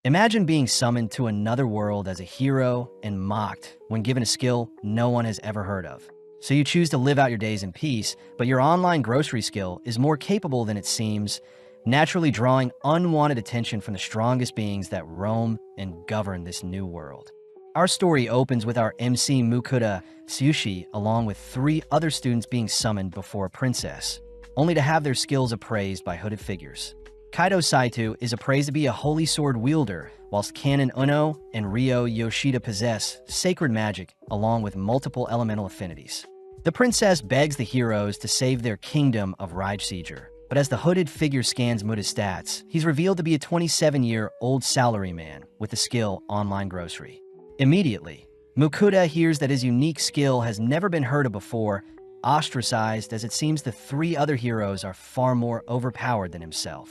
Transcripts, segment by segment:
Imagine being summoned to another world as a hero and mocked when given a skill no one has ever heard of. So you choose to live out your days in peace, but your online grocery skill is more capable than it seems, naturally drawing unwanted attention from the strongest beings that roam and govern this new world. Our story opens with our MC Mukuda Tsushi along with 3 other students being summoned before a princess, only to have their skills appraised by hooded figures. Kaido Saito is appraised to be a holy sword wielder, whilst Kanon Uno and Ryo Yoshida possess sacred magic along with multiple elemental affinities. The princess begs the heroes to save their kingdom of Raijseeger, but as the hooded figure scans Muta's stats, he's revealed to be a 27-year-old salaryman with the skill Online Grocery. Immediately, Mukuda hears that his unique skill has never been heard of before, ostracized as it seems the 3 other heroes are far more overpowered than himself.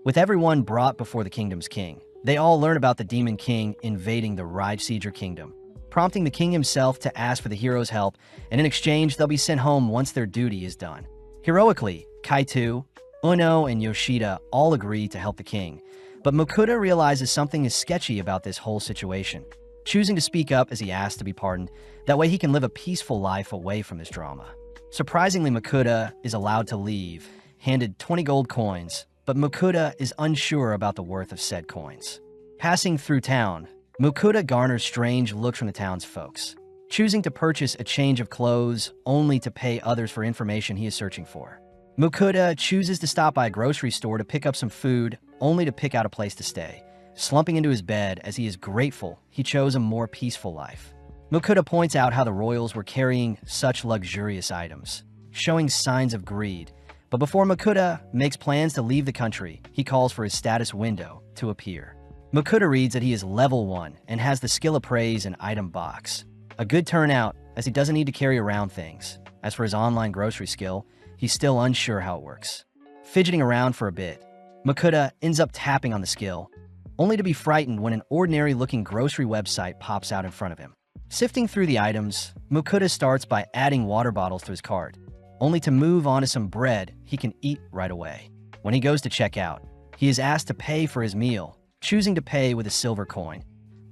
With everyone brought before the kingdom's king, they all learn about the Demon King invading the Raijseeger kingdom, prompting the king himself to ask for the heroes' help, and in exchange they'll be sent home once their duty is done. Heroically, Kaito, Uno, and Yoshida all agree to help the king, but Mukuda realizes something is sketchy about this whole situation, choosing to speak up as he asks to be pardoned. That way he can live a peaceful life away from this drama. Surprisingly, Mukuda is allowed to leave, handed 20 gold coins, but Mukuda is unsure about the worth of said coins. Passing through town, Mukuda garners strange looks from the town's folks, choosing to purchase a change of clothes only to pay others for information he is searching for. Mukuda chooses to stop by a grocery store to pick up some food, only to pick out a place to stay, slumping into his bed as he is grateful he chose a more peaceful life. Mukuda points out how the royals were carrying such luxurious items, showing signs of greed. But before Mukuda makes plans to leave the country, he calls for his status window to appear. Mukuda reads that he is level 1 and has the skill appraise and item box. A good turnout, as he doesn't need to carry around things. As for his online grocery skill, he's still unsure how it works. Fidgeting around for a bit, Mukuda ends up tapping on the skill, only to be frightened when an ordinary-looking grocery website pops out in front of him. Sifting through the items, Mukuda starts by adding water bottles to his cart, only to move on to some bread he can eat right away. When he goes to check out, he is asked to pay for his meal, choosing to pay with a silver coin,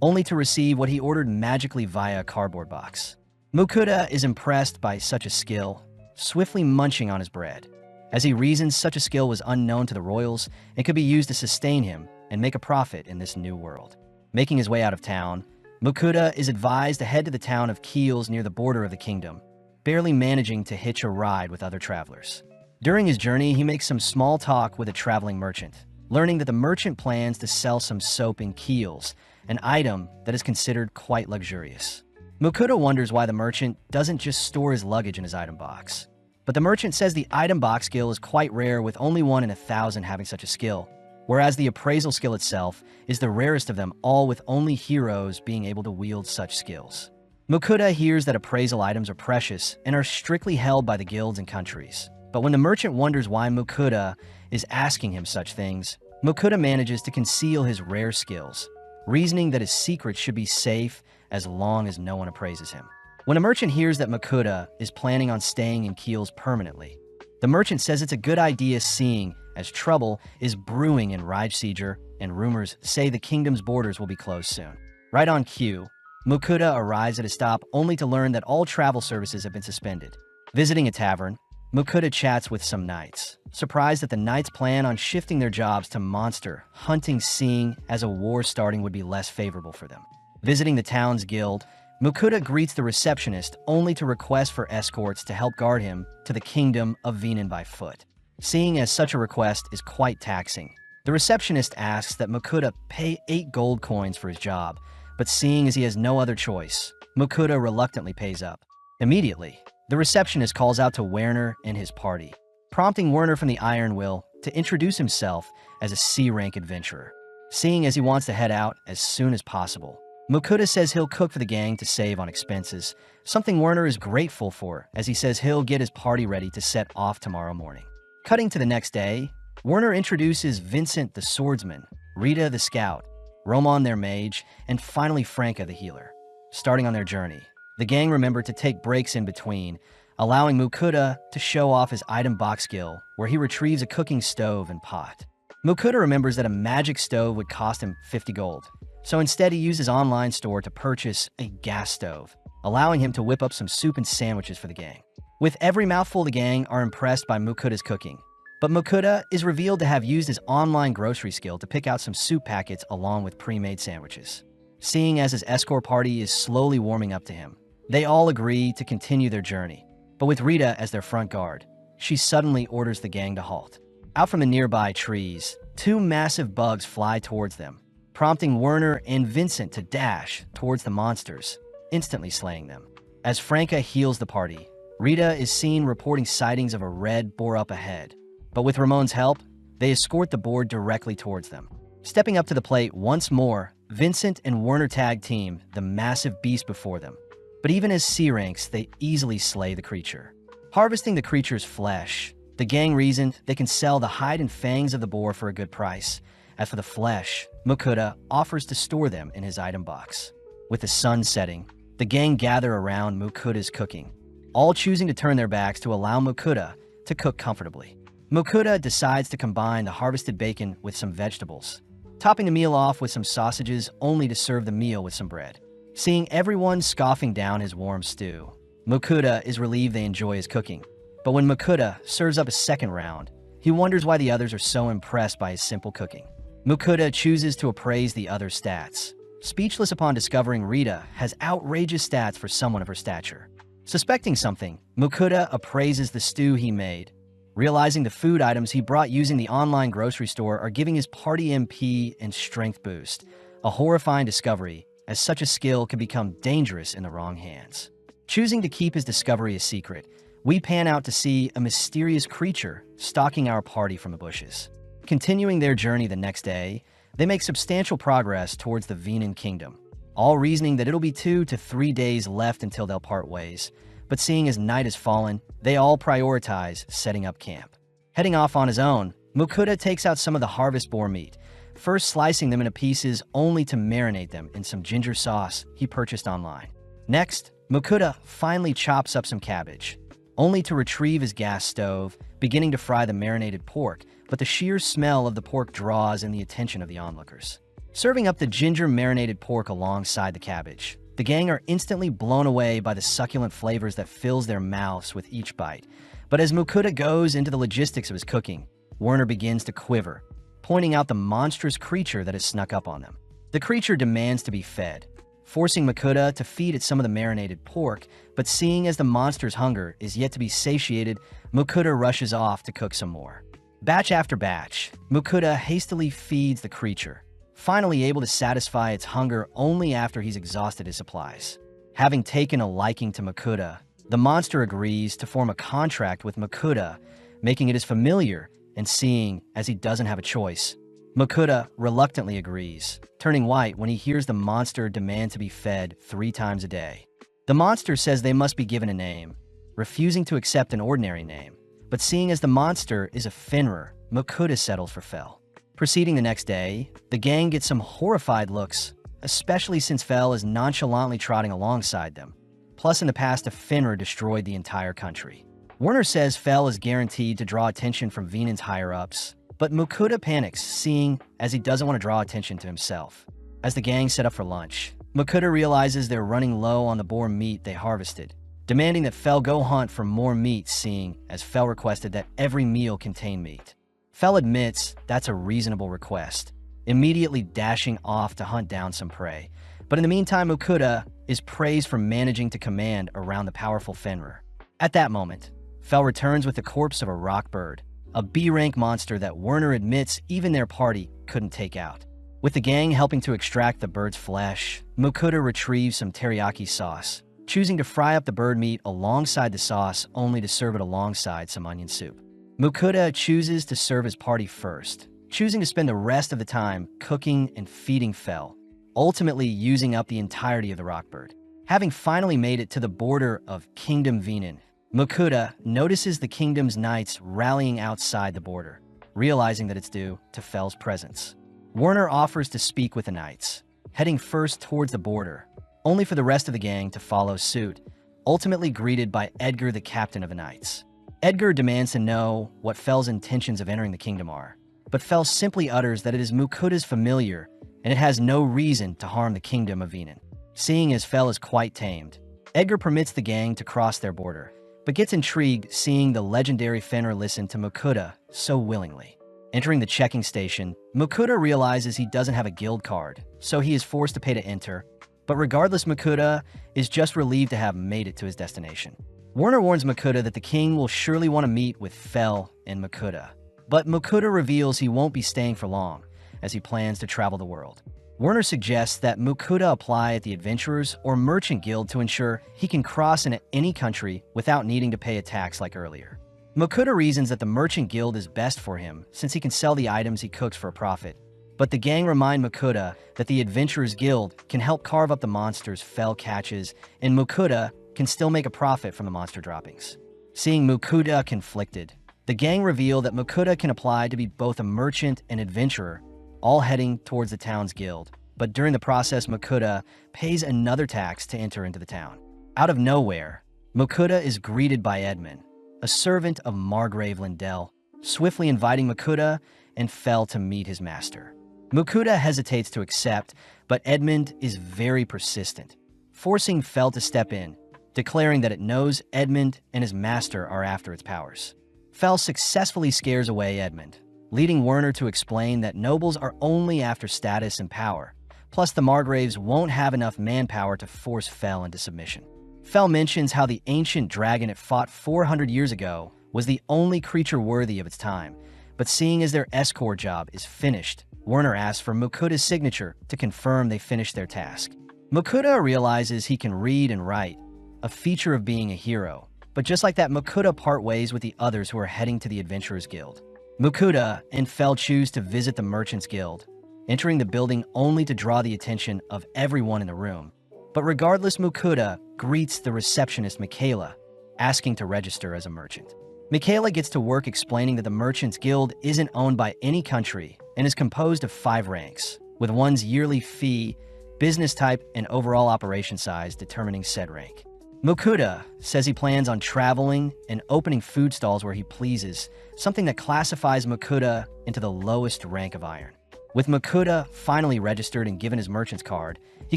only to receive what he ordered magically via a cardboard box. Mukuda is impressed by such a skill, swiftly munching on his bread. As he reasons such a skill was unknown to the royals and could be used to sustain him and make a profit in this new world. Making his way out of town, Mukuda is advised to head to the town of Keels near the border of the kingdom, barely managing to hitch a ride with other travelers. During his journey, he makes some small talk with a traveling merchant, learning that the merchant plans to sell some soap in Keels, an item that is considered quite luxurious. Mukuda wonders why the merchant doesn't just store his luggage in his item box. But the merchant says the item box skill is quite rare, with only 1 in 1,000 having such a skill, whereas the appraisal skill itself is the rarest of them all, with only heroes being able to wield such skills. Mukuda hears that appraisal items are precious and are strictly held by the guilds and countries. But when the merchant wonders why Mukuda is asking him such things, Mukuda manages to conceal his rare skills, reasoning that his secrets should be safe as long as no one appraises him. When a merchant hears that Mukuda is planning on staying in Keels permanently, the merchant says it's a good idea, seeing as trouble is brewing in Raijseeger and rumors say the kingdom's borders will be closed soon. Right on cue, Mukuda arrives at a stop only to learn that all travel services have been suspended. Visiting a tavern, Mukuda chats with some knights, surprised that the knights plan on shifting their jobs to monster hunting, seeing as a war starting would be less favorable for them. Visiting the town's guild, Mukuda greets the receptionist only to request for escorts to help guard him to the kingdom of Venan by foot. Seeing as such a request is quite taxing, the receptionist asks that Mukuda pay 8 gold coins for his job, but seeing as he has no other choice, Mukuda reluctantly pays up. Immediately, the receptionist calls out to Werner and his party, prompting Werner from the Iron Will to introduce himself as a C-rank adventurer. Seeing as he wants to head out as soon as possible, Mukuda says he'll cook for the gang to save on expenses, something Werner is grateful for, as he says he'll get his party ready to set off tomorrow morning. Cutting to the next day, Werner introduces Vincent the swordsman, Rita the scout, Roman their mage, and finally Franca the healer. Starting on their journey, the gang remember to take breaks in between, allowing Mukuda to show off his item box skill, where he retrieves a cooking stove and pot. Mukuta remembers that a magic stove would cost him 50 gold, so instead he used his online store to purchase a gas stove, allowing him to whip up some soup and sandwiches for the gang. With every mouthful, the gang are impressed by Mukuta's cooking, but Mukuta is revealed to have used his online grocery skill to pick out some soup packets along with pre-made sandwiches. Seeing as his escort party is slowly warming up to him, they all agree to continue their journey, but with Rita as their front guard, she suddenly orders the gang to halt. Out from the nearby trees, two massive bugs fly towards them, prompting Werner and Vincent to dash towards the monsters, instantly slaying them. As Franca heals the party, Rita is seen reporting sightings of a red boar up ahead, but with Ramon's help, they escort the boar directly towards them. Stepping up to the plate once more, Vincent and Werner tag team the massive beast before them, but even as C ranks, they easily slay the creature. Harvesting the creature's flesh, the gang reasoned they can sell the hide and fangs of the boar for a good price. As for the flesh, Mukuta offers to store them in his item box. With the sun setting, the gang gather around Mukuta's cooking, all choosing to turn their backs to allow Mukuta to cook comfortably. Mukuta decides to combine the harvested bacon with some vegetables, topping the meal off with some sausages only to serve the meal with some bread. Seeing everyone scoffing down his warm stew, Mukuta is relieved they enjoy his cooking. But when Mukuta serves up a second round, he wonders why the others are so impressed by his simple cooking. Mukuta chooses to appraise the other's stats, speechless upon discovering Rita has outrageous stats for someone of her stature. Suspecting something, Mukuta appraises the stew he made, realizing the food items he brought using the online grocery store are giving his party MP and strength boost, a horrifying discovery, as such a skill can become dangerous in the wrong hands. Choosing to keep his discovery a secret, we pan out to see a mysterious creature stalking our party from the bushes. Continuing their journey the next day, they make substantial progress towards the Venan Kingdom, all reasoning that it'll be 2 to 3 days left until they'll part ways. But seeing as night has fallen, they all prioritize setting up camp. Heading off on his own, Mukuta takes out some of the harvest boar meat, first slicing them into pieces only to marinate them in some ginger sauce he purchased online. Next, Mukuta finally chops up some cabbage, only to retrieve his gas stove, beginning to fry the marinated pork, but the sheer smell of the pork draws in the attention of the onlookers. Serving up the ginger marinated pork alongside the cabbage, the gang are instantly blown away by the succulent flavors that fills their mouths with each bite. But as Mukuta goes into the logistics of his cooking, Werner begins to quiver, pointing out the monstrous creature that has snuck up on them. The creature demands to be fed, forcing Mukuta to feed it some of the marinated pork, but seeing as the monster's hunger is yet to be satiated, Mukuta rushes off to cook some more. Batch after batch, Mukuta hastily feeds the creature, finally able to satisfy its hunger only after he's exhausted his supplies. Having taken a liking to Mukuta, the monster agrees to form a contract with Mukuta, making it his familiar, and seeing as he doesn't have a choice, Mukuta reluctantly agrees, turning white when he hears the monster demand to be fed 3 times a day. The monster says they must be given a name, refusing to accept an ordinary name, but seeing as the monster is a Finrer, Mukuta settles for Fel. Proceeding the next day, the gang gets some horrified looks, especially since Fel is nonchalantly trotting alongside them. Plus, in the past, a Finrer destroyed the entire country. Werner says Fel is guaranteed to draw attention from Venan's higher-ups, but Mukuta panics, seeing as he doesn't want to draw attention to himself. As the gang set up for lunch, Mukuta realizes they're running low on the boar meat they harvested, demanding that Fel go hunt for more meat, seeing as Fel requested that every meal contain meat. Fel admits that's a reasonable request, immediately dashing off to hunt down some prey. But in the meantime, Mukuta is praised for managing to command around the powerful Fenrir. At that moment, Fel returns with the corpse of a rock bird, a B-rank monster that Werner admits even their party couldn't take out. With the gang helping to extract the bird's flesh, Mukuta retrieves some teriyaki sauce, choosing to fry up the bird meat alongside the sauce only to serve it alongside some onion soup. Mukuta chooses to serve his party first, choosing to spend the rest of the time cooking and feeding Fel, ultimately using up the entirety of the rockbird. Having finally made it to the border of Kingdom Venan, Mukuta notices the kingdom's knights rallying outside the border, realizing that it's due to Fel's presence. Werner offers to speak with the knights, heading first towards the border, only for the rest of the gang to follow suit, ultimately greeted by Edgar, the captain of the knights. Edgar demands to know what Fel's intentions of entering the kingdom are, but Fel simply utters that it is Mukuda's familiar and it has no reason to harm the kingdom of Venan. Seeing as Fel is quite tamed, Edgar permits the gang to cross their border, but gets intrigued seeing the legendary Fenrir listen to Mukuda so willingly. Entering the checking station, Mukuda realizes he doesn't have a guild card, so he is forced to pay to enter, but regardless, Mukuda is just relieved to have made it to his destination. Werner warns Mukuda that the king will surely want to meet with Fel and Mukuda, but Mukuda reveals he won't be staying for long, as he plans to travel the world. Werner suggests that Mukuda apply at the Adventurers or Merchant Guild to ensure he can cross into any country without needing to pay a tax like earlier. Mukuda reasons that the Merchant Guild is best for him since he can sell the items he cooks for a profit, but the gang remind Mukuda that the Adventurers Guild can help carve up the monsters Fel catches, and Mukuda can still make a profit from the monster droppings. Seeing Mukuda conflicted, the gang reveal that Mukuda can apply to be both a merchant and adventurer, all heading towards the town's guild, but during the process Mukuda pays another tax to enter into the town. Out of nowhere, Mukuda is greeted by Edmund, a servant of Margrave Lindell, swiftly inviting Mukuda and Fel to meet his master. Mukuda hesitates to accept, but Edmund is very persistent, forcing Fel to step in, declaring that it knows Edmund and his master are after its powers. Fel successfully scares away Edmund, leading Werner to explain that nobles are only after status and power, plus the Margraves won't have enough manpower to force Fel into submission. Fel mentions how the ancient dragon it fought 400 years ago was the only creature worthy of its time, but seeing as their escort job is finished, Werner asks for Mukuda's signature to confirm they finished their task. Mukuda realizes he can read and write, a feature of being a hero, but just like that, Mukuda part ways with the others who are heading to the Adventurers Guild. Mukuda and Fel choose to visit the Merchants Guild, entering the building only to draw the attention of everyone in the room. But regardless, Mukuda greets the receptionist Michaela, asking to register as a merchant. Michaela gets to work explaining that the Merchants Guild isn't owned by any country and is composed of 5 ranks, with one's yearly fee, business type, and overall operation size determining said rank. Mukuda says he plans on traveling and opening food stalls where he pleases, something that classifies Mukuda into the lowest rank of iron. With Mukuda finally registered and given his merchant's card, he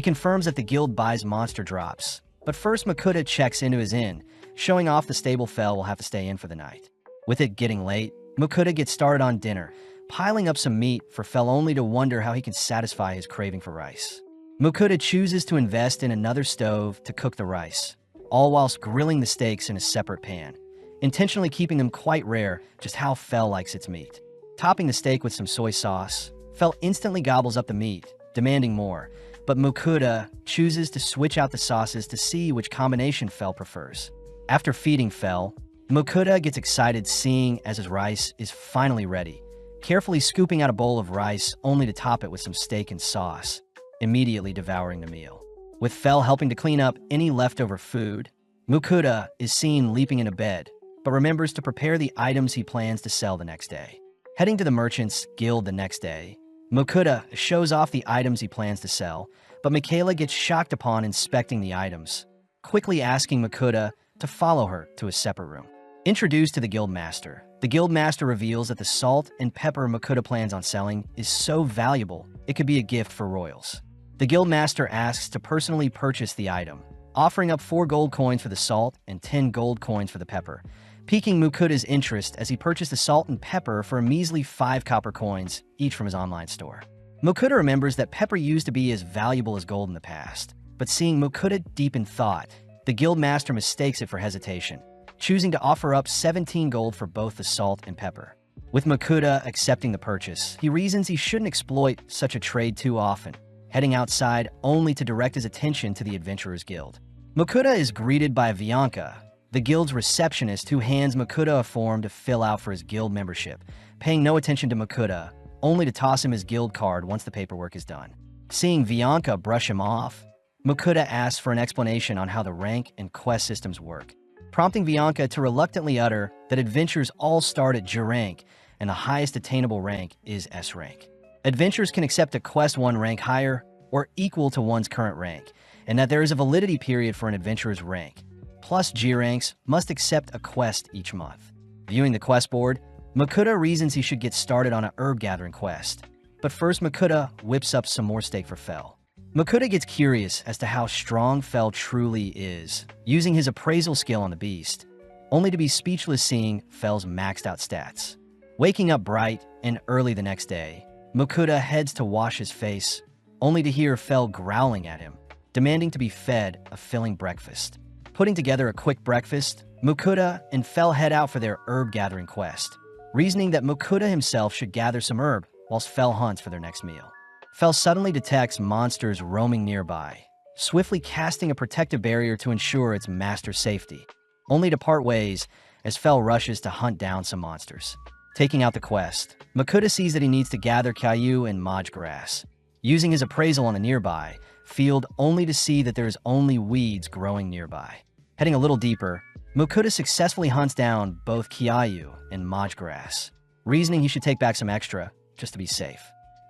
confirms that the guild buys monster drops. But first, Mukuda checks into his inn, showing off the stable Fel will have to stay in for the night. With it getting late, Mukuda gets started on dinner, piling up some meat for Fel only to wonder how he can satisfy his craving for rice. Mukuda chooses to invest in another stove to cook the rice, all whilst grilling the steaks in a separate pan, intentionally keeping them quite rare, just how Fel likes its meat. Topping the steak with some soy sauce, Fel instantly gobbles up the meat, demanding more, but Mukuda chooses to switch out the sauces to see which combination Fel prefers. After feeding Fel, Mukuda gets excited seeing as his rice is finally ready, carefully scooping out a bowl of rice only to top it with some steak and sauce, immediately devouring the meal. With Fel helping to clean up any leftover food, Mukuda is seen leaping into bed, but remembers to prepare the items he plans to sell the next day. Heading to the Merchants Guild the next day, Mukuda shows off the items he plans to sell, but Michaela gets shocked upon inspecting the items, quickly asking Mukuda to follow her to a separate room. Introduced to the Guildmaster, the Guildmaster reveals that the salt and pepper Mukuda plans on selling is so valuable it could be a gift for royals. The Guildmaster asks to personally purchase the item, offering up 4 gold coins for the salt and 10 gold coins for the pepper, piquing Mukuda's interest as he purchased the salt and pepper for a measly 5 copper coins, each from his online store. Mukuda remembers that pepper used to be as valuable as gold in the past, but seeing Mukuda deep in thought, the Guildmaster mistakes it for hesitation, choosing to offer up 17 gold for both the salt and pepper. With Mukuda accepting the purchase, he reasons he shouldn't exploit such a trade too often, heading outside only to direct his attention to the Adventurers Guild. Mukuda is greeted by Bianca, the guild's receptionist, who hands Mukuda a form to fill out for his guild membership, paying no attention to Mukuda, only to toss him his guild card once the paperwork is done. Seeing Bianca brush him off, Mukuda asks for an explanation on how the rank and quest systems work, prompting Bianca to reluctantly utter that adventures all start at J rank and the highest attainable rank is S rank. Adventurers can accept a quest 1 rank higher or equal to one's current rank, and that there is a validity period for an adventurer's rank. Plus, G ranks must accept a quest each month. Viewing the quest board, Makuta reasons he should get started on a herb gathering quest. But first, Makuta whips up some more steak for Fel. Makuta gets curious as to how strong Fel truly is, using his appraisal skill on the beast, only to be speechless seeing Fel's maxed out stats. Waking up bright and early the next day, Makuta heads to wash his face, only to hear Fel growling at him, demanding to be fed a filling breakfast. Putting together a quick breakfast, Makuta and Fel head out for their herb gathering quest, reasoning that Makuta himself should gather some herb whilst Fel hunts for their next meal. Fel suddenly detects monsters roaming nearby, swiftly casting a protective barrier to ensure its master's safety, only to part ways as Fel rushes to hunt down some monsters. Taking out the quest, Makuta sees that he needs to gather Caillou and Maj grass, using his appraisal on a nearby field only to see that there is only weeds growing nearby. Heading a little deeper, Makuta successfully hunts down both Caillou and Maj grass, reasoning he should take back some extra just to be safe.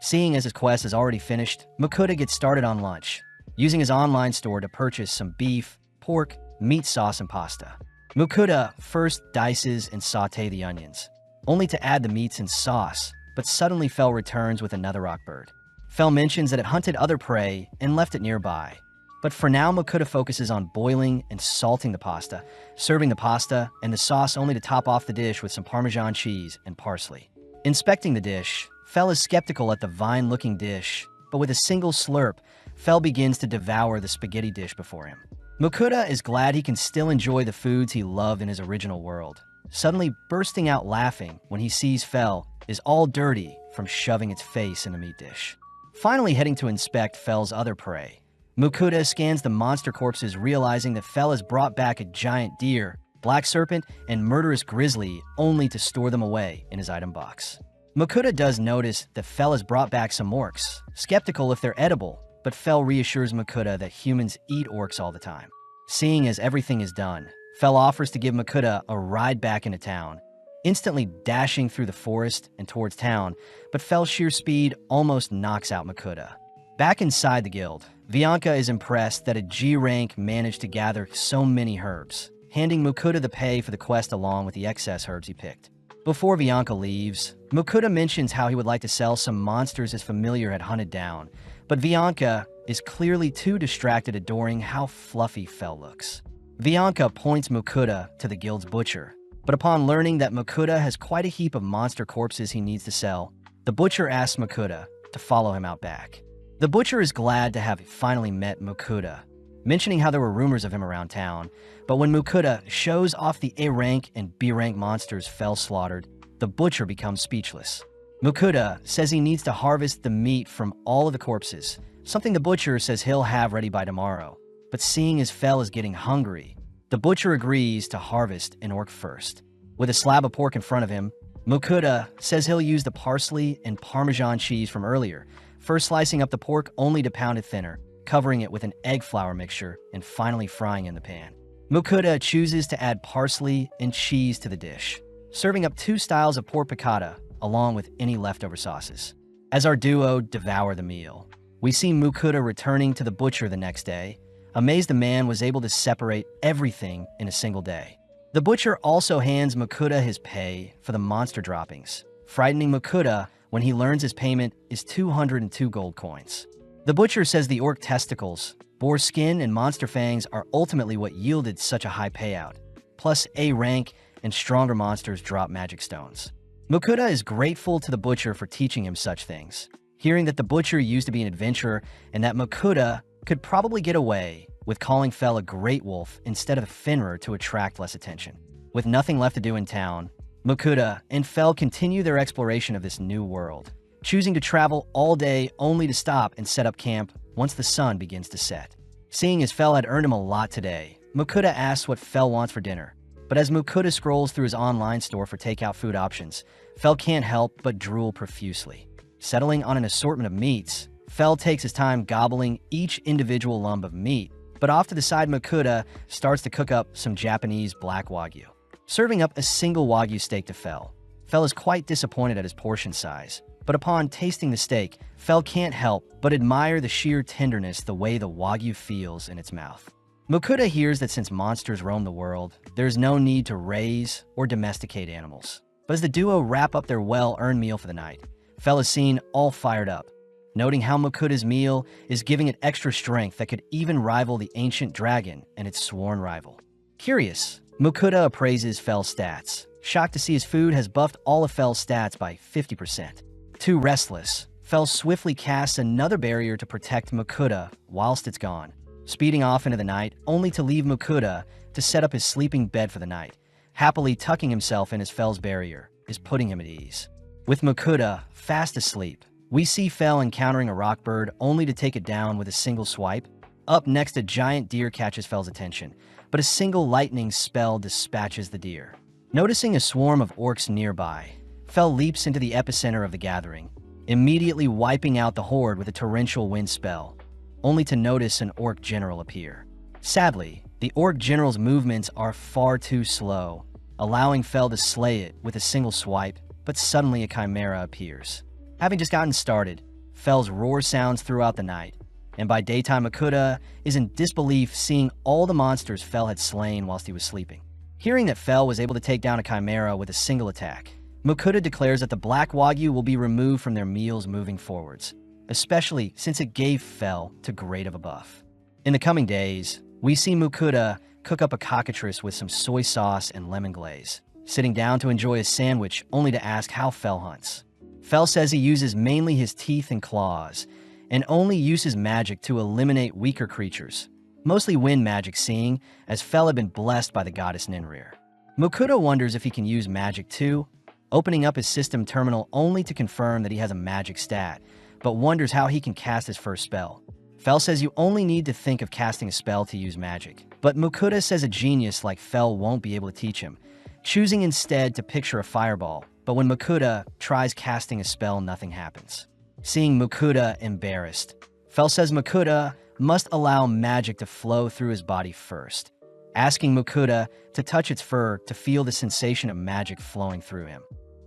Seeing as his quest is already finished, Makuta gets started on lunch, using his online store to purchase some beef, pork, meat sauce, and pasta. Makuta first dices and sauté the onions, only to add the meats and sauce, but suddenly Fel returns with another rock bird. Fel mentions that it hunted other prey and left it nearby, but for now Makuta focuses on boiling and salting the pasta, serving the pasta and the sauce only to top off the dish with some Parmesan cheese and parsley. Inspecting the dish, Fel is skeptical at the vine-looking dish, but with a single slurp, Fel begins to devour the spaghetti dish before him. Makuta is glad he can still enjoy the foods he loved in his original world, suddenly bursting out laughing when he sees Fel is all dirty from shoving its face in the meat dish. Finally heading to inspect Fel's other prey, Makuta scans the monster corpses, realizing that Fel has brought back a giant deer, black serpent, and murderous grizzly only to store them away in his item box. Makuta does notice that Fel has brought back some orcs, skeptical if they're edible, but Fel reassures Makuta that humans eat orcs all the time. Seeing as everything is done, Fel offers to give Makuta a ride back into town, instantly dashing through the forest and towards town, but Fel's sheer speed almost knocks out Makuta. Back inside the guild, Bianca is impressed that a G rank managed to gather so many herbs, handing Makuta the pay for the quest along with the excess herbs he picked. Before Bianca leaves, Makuta mentions how he would like to sell some monsters his familiar had hunted down, but Bianca is clearly too distracted adoring how fluffy Fel looks. Bianca points Makuta to the guild's butcher, but upon learning that Makuta has quite a heap of monster corpses he needs to sell, the butcher asks Makuta to follow him out back. The butcher is glad to have finally met Makuta, mentioning how there were rumors of him around town, but when Makuta shows off the A rank and B rank monsters Fel slaughtered, the butcher becomes speechless. Makuta says he needs to harvest the meat from all of the corpses, something the butcher says he'll have ready by tomorrow. But seeing as Fel is getting hungry, the butcher agrees to harvest an orc first. With a slab of pork in front of him, Makuta says he'll use the parsley and Parmesan cheese from earlier, first slicing up the pork only to pound it thinner, covering it with an egg flour mixture, and finally frying in the pan. Makuta chooses to add parsley and cheese to the dish, serving up 2 styles of pork piccata along with any leftover sauces. As our duo devour the meal, we see Makuta returning to the butcher the next day, amazed the man was able to separate everything in a single day. The butcher also hands Makuta his pay for the monster droppings, frightening Makuta when he learns his payment is 202 gold coins. The butcher says the orc testicles, boar skin, and monster fangs are ultimately what yielded such a high payout, plus A rank and stronger monsters drop magic stones. Makuta is grateful to the butcher for teaching him such things, hearing that the butcher used to be an adventurer and that Makuta could probably get away with calling Fel a great wolf instead of a Fenrir to attract less attention. With nothing left to do in town, Makuta and Fel continue their exploration of this new world, choosing to travel all day only to stop and set up camp once the sun begins to set. Seeing as Fel had earned him a lot today, Makuta asks what Fel wants for dinner, but as Makuta scrolls through his online store for takeout food options, Fel can't help but drool profusely. Settling on an assortment of meats, Fel takes his time gobbling each individual lump of meat, but off to the side Makuta starts to cook up some Japanese black wagyu. Serving up a single wagyu steak to Fel. Fel is quite disappointed at his portion size, but upon tasting the steak, Fel can't help but admire the sheer tenderness the way the wagyu feels in its mouth. Makuta hears that since monsters roam the world, there's no need to raise or domesticate animals. But as the duo wrap up their well-earned meal for the night, Fel is seen all fired up, noting how Mukuta's meal is giving it extra strength that could even rival the ancient dragon and its sworn rival. Curious, Mukuta appraises Fel's stats, shocked to see his food has buffed all of Fel's stats by 50%. Too restless, Fel swiftly casts another barrier to protect Mukuta whilst it's gone, speeding off into the night only to leave Mukuta to set up his sleeping bed for the night. Happily tucking himself in his Fel's barrier is putting him at ease. With Mukuta fast asleep, we see Fel encountering a rock bird only to take it down with a single swipe. Up next, a giant deer catches Fel's attention, but a single lightning spell dispatches the deer. Noticing a swarm of orcs nearby, Fel leaps into the epicenter of the gathering, immediately wiping out the horde with a torrential wind spell, only to notice an orc general appear. Sadly, the orc general's movements are far too slow, allowing Fel to slay it with a single swipe, but suddenly a chimera appears. Having just gotten started, Fel's roar sounds throughout the night, and by daytime Mukuta is in disbelief seeing all the monsters Fel had slain whilst he was sleeping. Hearing that Fel was able to take down a chimera with a single attack, Mukuta declares that the black wagyu will be removed from their meals moving forwards, especially since it gave Fel too great of a buff. In the coming days, we see Mukuta cook up a cockatrice with some soy sauce and lemon glaze, sitting down to enjoy a sandwich only to ask how Fel hunts. Fel says he uses mainly his teeth and claws, and only uses magic to eliminate weaker creatures, mostly wind magic, seeing as Fel had been blessed by the goddess Ninrir. Mukuta wonders if he can use magic too, opening up his system terminal only to confirm that he has a magic stat, but wonders how he can cast his first spell. Fel says you only need to think of casting a spell to use magic, but Mukuta says a genius like Fel won't be able to teach him, choosing instead to picture a fireball, but when Mukuta tries casting a spell, nothing happens. Seeing Mukuta embarrassed, Fel says Mukuta must allow magic to flow through his body first, asking Mukuta to touch its fur to feel the sensation of magic flowing through him,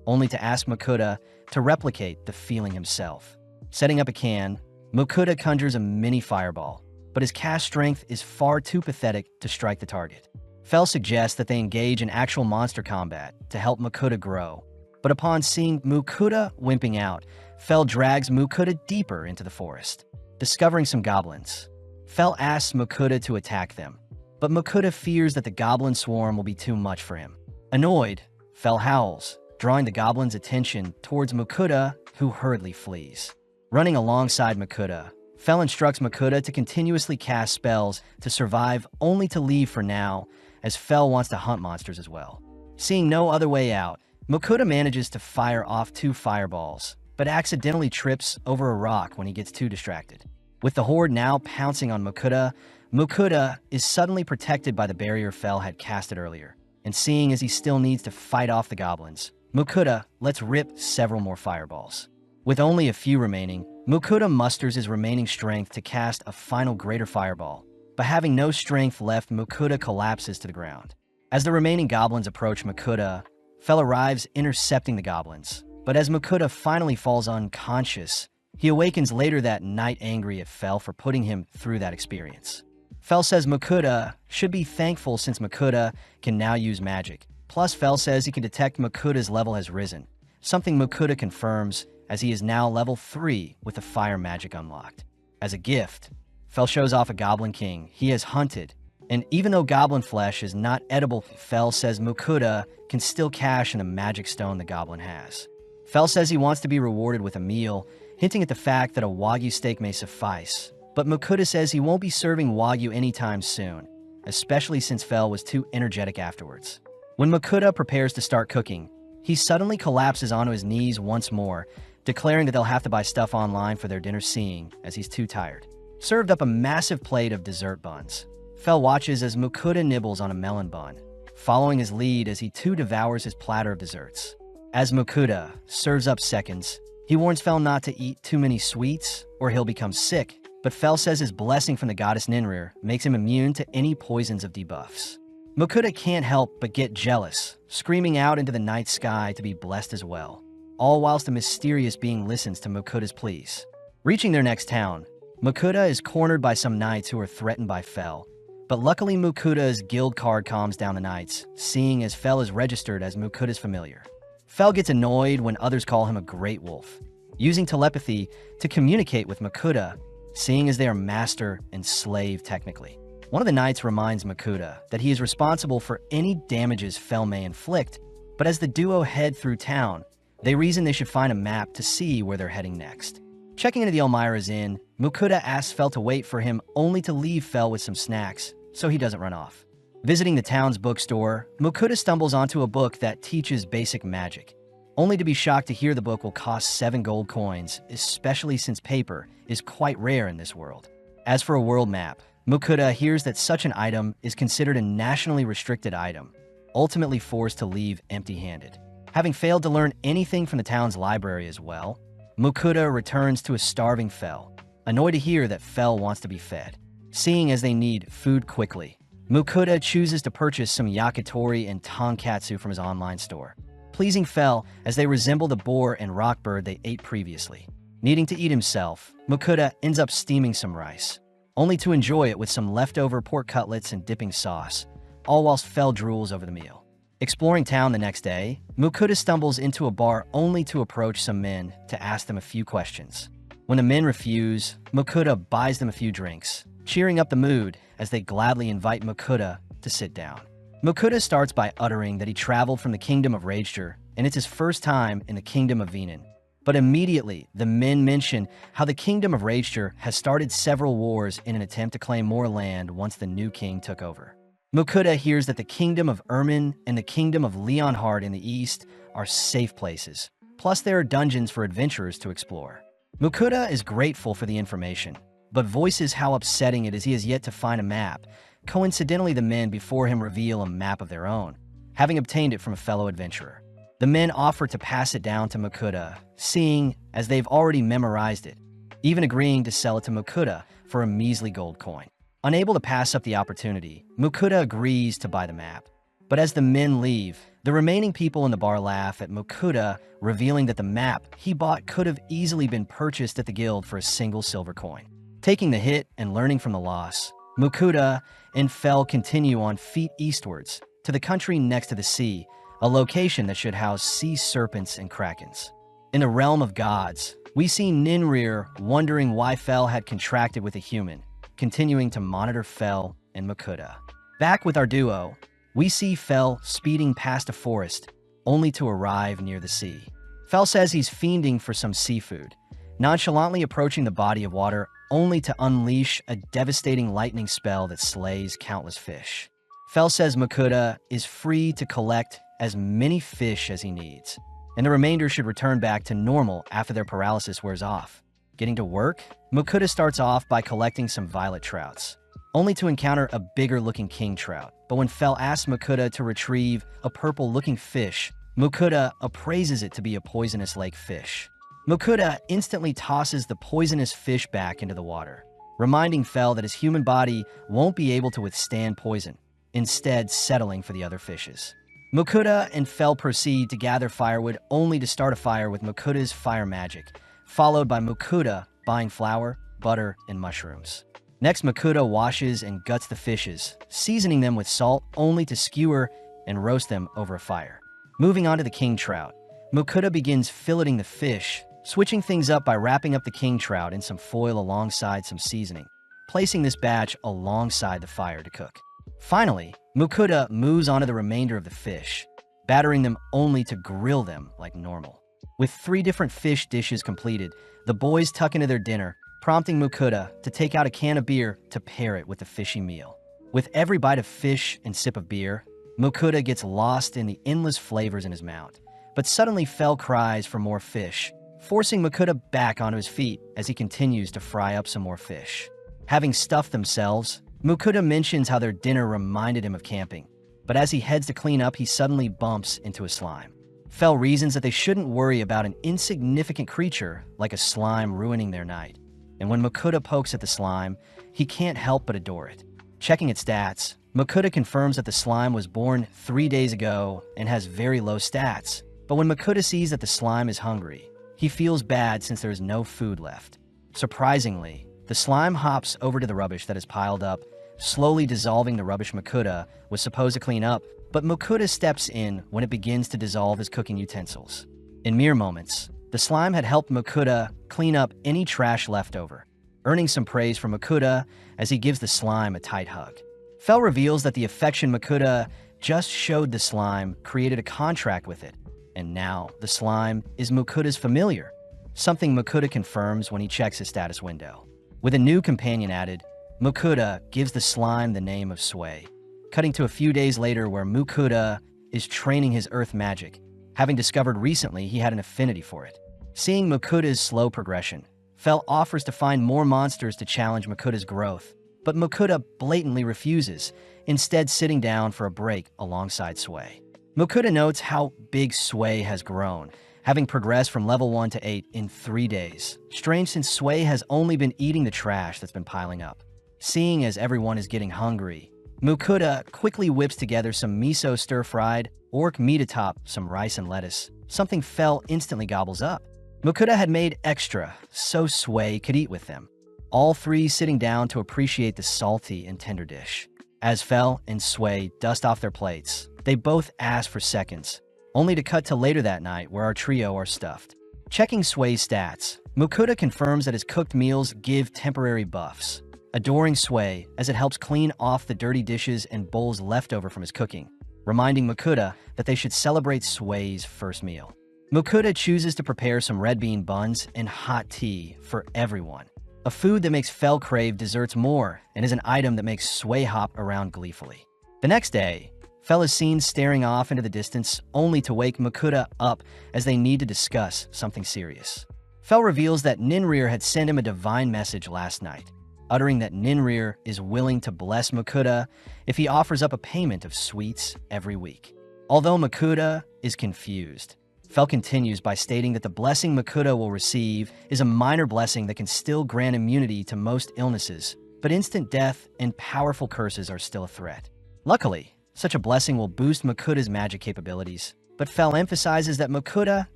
only to ask Mukuta to replicate the feeling himself. Setting up a can, Mukuta conjures a mini fireball, but his cast strength is far too pathetic to strike the target. Fel suggests that they engage in actual monster combat to help Mukuta grow, but upon seeing Mukuta wimping out, Fel drags Mukuta deeper into the forest. Discovering some goblins, Fel asks Mukuta to attack them, but Mukuta fears that the goblin swarm will be too much for him. Annoyed, Fel howls, drawing the goblins' attention towards Mukuta, who hurriedly flees. Running alongside Mukuta, Fel instructs Mukuta to continuously cast spells to survive, only to leave for now, as Fel wants to hunt monsters as well. Seeing no other way out, Mukuta manages to fire off 2 fireballs, but accidentally trips over a rock when he gets too distracted. With the horde now pouncing on Mukuta, Mukuta is suddenly protected by the barrier Fel had casted earlier, and seeing as he still needs to fight off the goblins, Mukuta lets rip several more fireballs. With only a few remaining, Mukuta musters his remaining strength to cast a final greater fireball, but having no strength left, Mukuta collapses to the ground. As the remaining goblins approach Mukuta, Fel arrives intercepting the goblins, but as Mukuta finally falls unconscious, he awakens later that night angry at Fel for putting him through that experience. Fel says Mukuta should be thankful since Mukuta can now use magic. Plus, Fel says he can detect Mukuta's level has risen, something Mukuta confirms as he is now level 3 with the fire magic unlocked. As a gift, Fel shows off a goblin king he has hunted, and even though goblin flesh is not edible, Fel says Mukuta can still cash in the magic stone the goblin has. Fel says he wants to be rewarded with a meal, hinting at the fact that a wagyu steak may suffice, but Mukuta says he won't be serving wagyu anytime soon, especially since Fel was too energetic afterwards. When Mukuta prepares to start cooking, he suddenly collapses onto his knees once more, declaring that they'll have to buy stuff online for their dinner, seeing as he's too tired. Served up a massive plate of dessert buns. Fel watches as Mukuta nibbles on a melon bun, following his lead as he too devours his platter of desserts. As Mukuta serves up seconds, he warns Fel not to eat too many sweets or he'll become sick, but Fel says his blessing from the goddess Ninrir makes him immune to any poisons of debuffs. Mukuta can't help but get jealous, screaming out into the night sky to be blessed as well, all whilst a mysterious being listens to Mukuta's pleas. Reaching their next town, Mukuta is cornered by some knights who are threatened by Fel, but luckily Mukuta's guild card calms down the knights, seeing as Fel is registered as Mukuta's familiar. Fel gets annoyed when others call him a great wolf, using telepathy to communicate with Makuta, seeing as they are master and slave technically. One of the knights reminds Makuta that he is responsible for any damages Fel may inflict, but as the duo head through town, they reason they should find a map to see where they're heading next. Checking into the Elmira's Inn, Makuta asks Fel to wait for him only to leave Fel with some snacks so he doesn't run off. Visiting the town's bookstore, Makuta stumbles onto a book that teaches basic magic, only to be shocked to hear the book will cost 7 gold coins, especially since paper is quite rare in this world. As for a world map, Makuta hears that such an item is considered a nationally restricted item, ultimately forced to leave empty-handed. Having failed to learn anything from the town's library as well, Makuta returns to a starving Fel, annoyed to hear that Fel wants to be fed. Seeing as they need food quickly, Makuta chooses to purchase some yakitori and tonkatsu from his online store, pleasing Fel as they resemble the boar and rock bird they ate previously. Needing to eat himself, Makuta ends up steaming some rice, only to enjoy it with some leftover pork cutlets and dipping sauce, all whilst Fel drools over the meal. Exploring town the next day, Makuta stumbles into a bar only to approach some men to ask them a few questions. When the men refuse, Makuta buys them a few drinks, cheering up the mood as they gladly invite Makuta to sit down. Makuta starts by uttering that he traveled from the kingdom of Ragester and it's his first time in the kingdom of Venan. But immediately, the men mention how the kingdom of Ragester has started several wars in an attempt to claim more land once the new king took over. Makuta hears that the kingdom of Ermin and the kingdom of Leonhard in the east are safe places, plus there are dungeons for adventurers to explore. Makuta is grateful for the information, but voices how upsetting it is he has yet to find a map. Coincidentally, the men before him reveal a map of their own, having obtained it from a fellow adventurer. The men offer to pass it down to Makuta, seeing as they've already memorized it, even agreeing to sell it to Makuta for a measly gold coin. Unable to pass up the opportunity, Makuta agrees to buy the map. But as the men leave, the remaining people in the bar laugh at Makuta, revealing that the map he bought could have easily been purchased at the guild for a single silver coin. Taking the hit and learning from the loss, Makuta and Fel continue on feet eastwards to the country next to the sea, a location that should house sea serpents and krakens. In the realm of gods, we see Ninrir wondering why Fel had contracted with a human, continuing to monitor Fel and Makuta. Back with our duo, we see Fel speeding past a forest, only to arrive near the sea. Fel says he's fiending for some seafood, nonchalantly approaching the body of water only to unleash a devastating lightning spell that slays countless fish. Fel says Makuta is free to collect as many fish as he needs, and the remainder should return back to normal after their paralysis wears off. Getting to work, Makuta starts off by collecting some violet trouts, only to encounter a bigger-looking king trout. But when Fel asks Makuta to retrieve a purple-looking fish, Makuta appraises it to be a poisonous lake fish. Makuta instantly tosses the poisonous fish back into the water, reminding Fel that his human body won't be able to withstand poison, instead settling for the other fishes. Makuta and Fel proceed to gather firewood only to start a fire with Makuta's fire magic, followed by Makuta buying flour, butter, and mushrooms. Next, Makuta washes and guts the fishes, seasoning them with salt only to skewer and roast them over a fire. Moving on to the king trout, Makuta begins filleting the fish, switching things up by wrapping up the king trout in some foil alongside some seasoning, placing this batch alongside the fire to cook. Finally, Makuta moves on to the remainder of the fish, battering them only to grill them like normal. With 3 different fish dishes completed, the boys tuck into their dinner, prompting Makuta to take out a can of beer to pair it with the fishy meal. With every bite of fish and sip of beer, Makuta gets lost in the endless flavors in his mouth. But suddenly Fel cries for more fish, forcing Makuta back onto his feet as he continues to fry up some more fish. Having stuffed themselves, Makuta mentions how their dinner reminded him of camping, but as he heads to clean up, he suddenly bumps into a slime. Fel reasons that they shouldn't worry about an insignificant creature like a slime ruining their night. And when Makuta pokes at the slime, he can't help but adore it. Checking its stats, Makuta confirms that the slime was born 3 days ago and has very low stats. But when Makuta sees that the slime is hungry, he feels bad since there is no food left. Surprisingly, the slime hops over to the rubbish that is piled up, slowly dissolving the rubbish Makuta was supposed to clean up but Mokuda steps in when it begins to dissolve his cooking utensils. In mere moments, the slime had helped Mokuda clean up any trash left over, earning some praise from Mokuda as he gives the slime a tight hug. Fell reveals that the affection Mokuda just showed the slime created a contract with it, and now the slime is Mokuda's familiar, something Mokuda confirms when he checks his status window. With a new companion added, Mokuda gives the slime the name of Sway, cutting to a few days later where Mokuda is training his earth magic, having discovered recently he had an affinity for it. Seeing Mokuda's slow progression, Fell offers to find more monsters to challenge Mokuda's growth, but Mokuda blatantly refuses, instead sitting down for a break alongside Sway. Mokuda notes how big Sway has grown, having progressed from level 1 to 8 in 3 days. Strange since Sway has only been eating the trash that's been piling up. Seeing as everyone is getting hungry, Mokuda quickly whips together some miso stir-fried orc meat atop some rice and lettuce, something Fell instantly gobbles up. Mokuda had made extra, so Sway could eat with them, all three sitting down to appreciate the salty and tender dish. As Fell and Sway dust off their plates, they both ask for seconds, only to cut to later that night where our trio are stuffed. Checking Sway's stats, Mokuda confirms that his cooked meals give temporary buffs, adoring Sway as it helps clean off the dirty dishes and bowls left over from his cooking, reminding Mokuda that they should celebrate Sway's first meal. Mokuda chooses to prepare some red bean buns and hot tea for everyone, a food that makes Fell crave desserts more and is an item that makes Sway hop around gleefully. The next day, Fell is seen staring off into the distance only to wake Mokuda up as they need to discuss something serious. Fell reveals that Ninrir had sent him a divine message last night, uttering that Ninrir is willing to bless Mokuda if he offers up a payment of sweets every week. Although Mokuda is confused, Fell continues by stating that the blessing Mokuda will receive is a minor blessing that can still grant immunity to most illnesses, but instant death and powerful curses are still a threat. Luckily, such a blessing will boost Mokuda's magic capabilities, but Fell emphasizes that Mokuda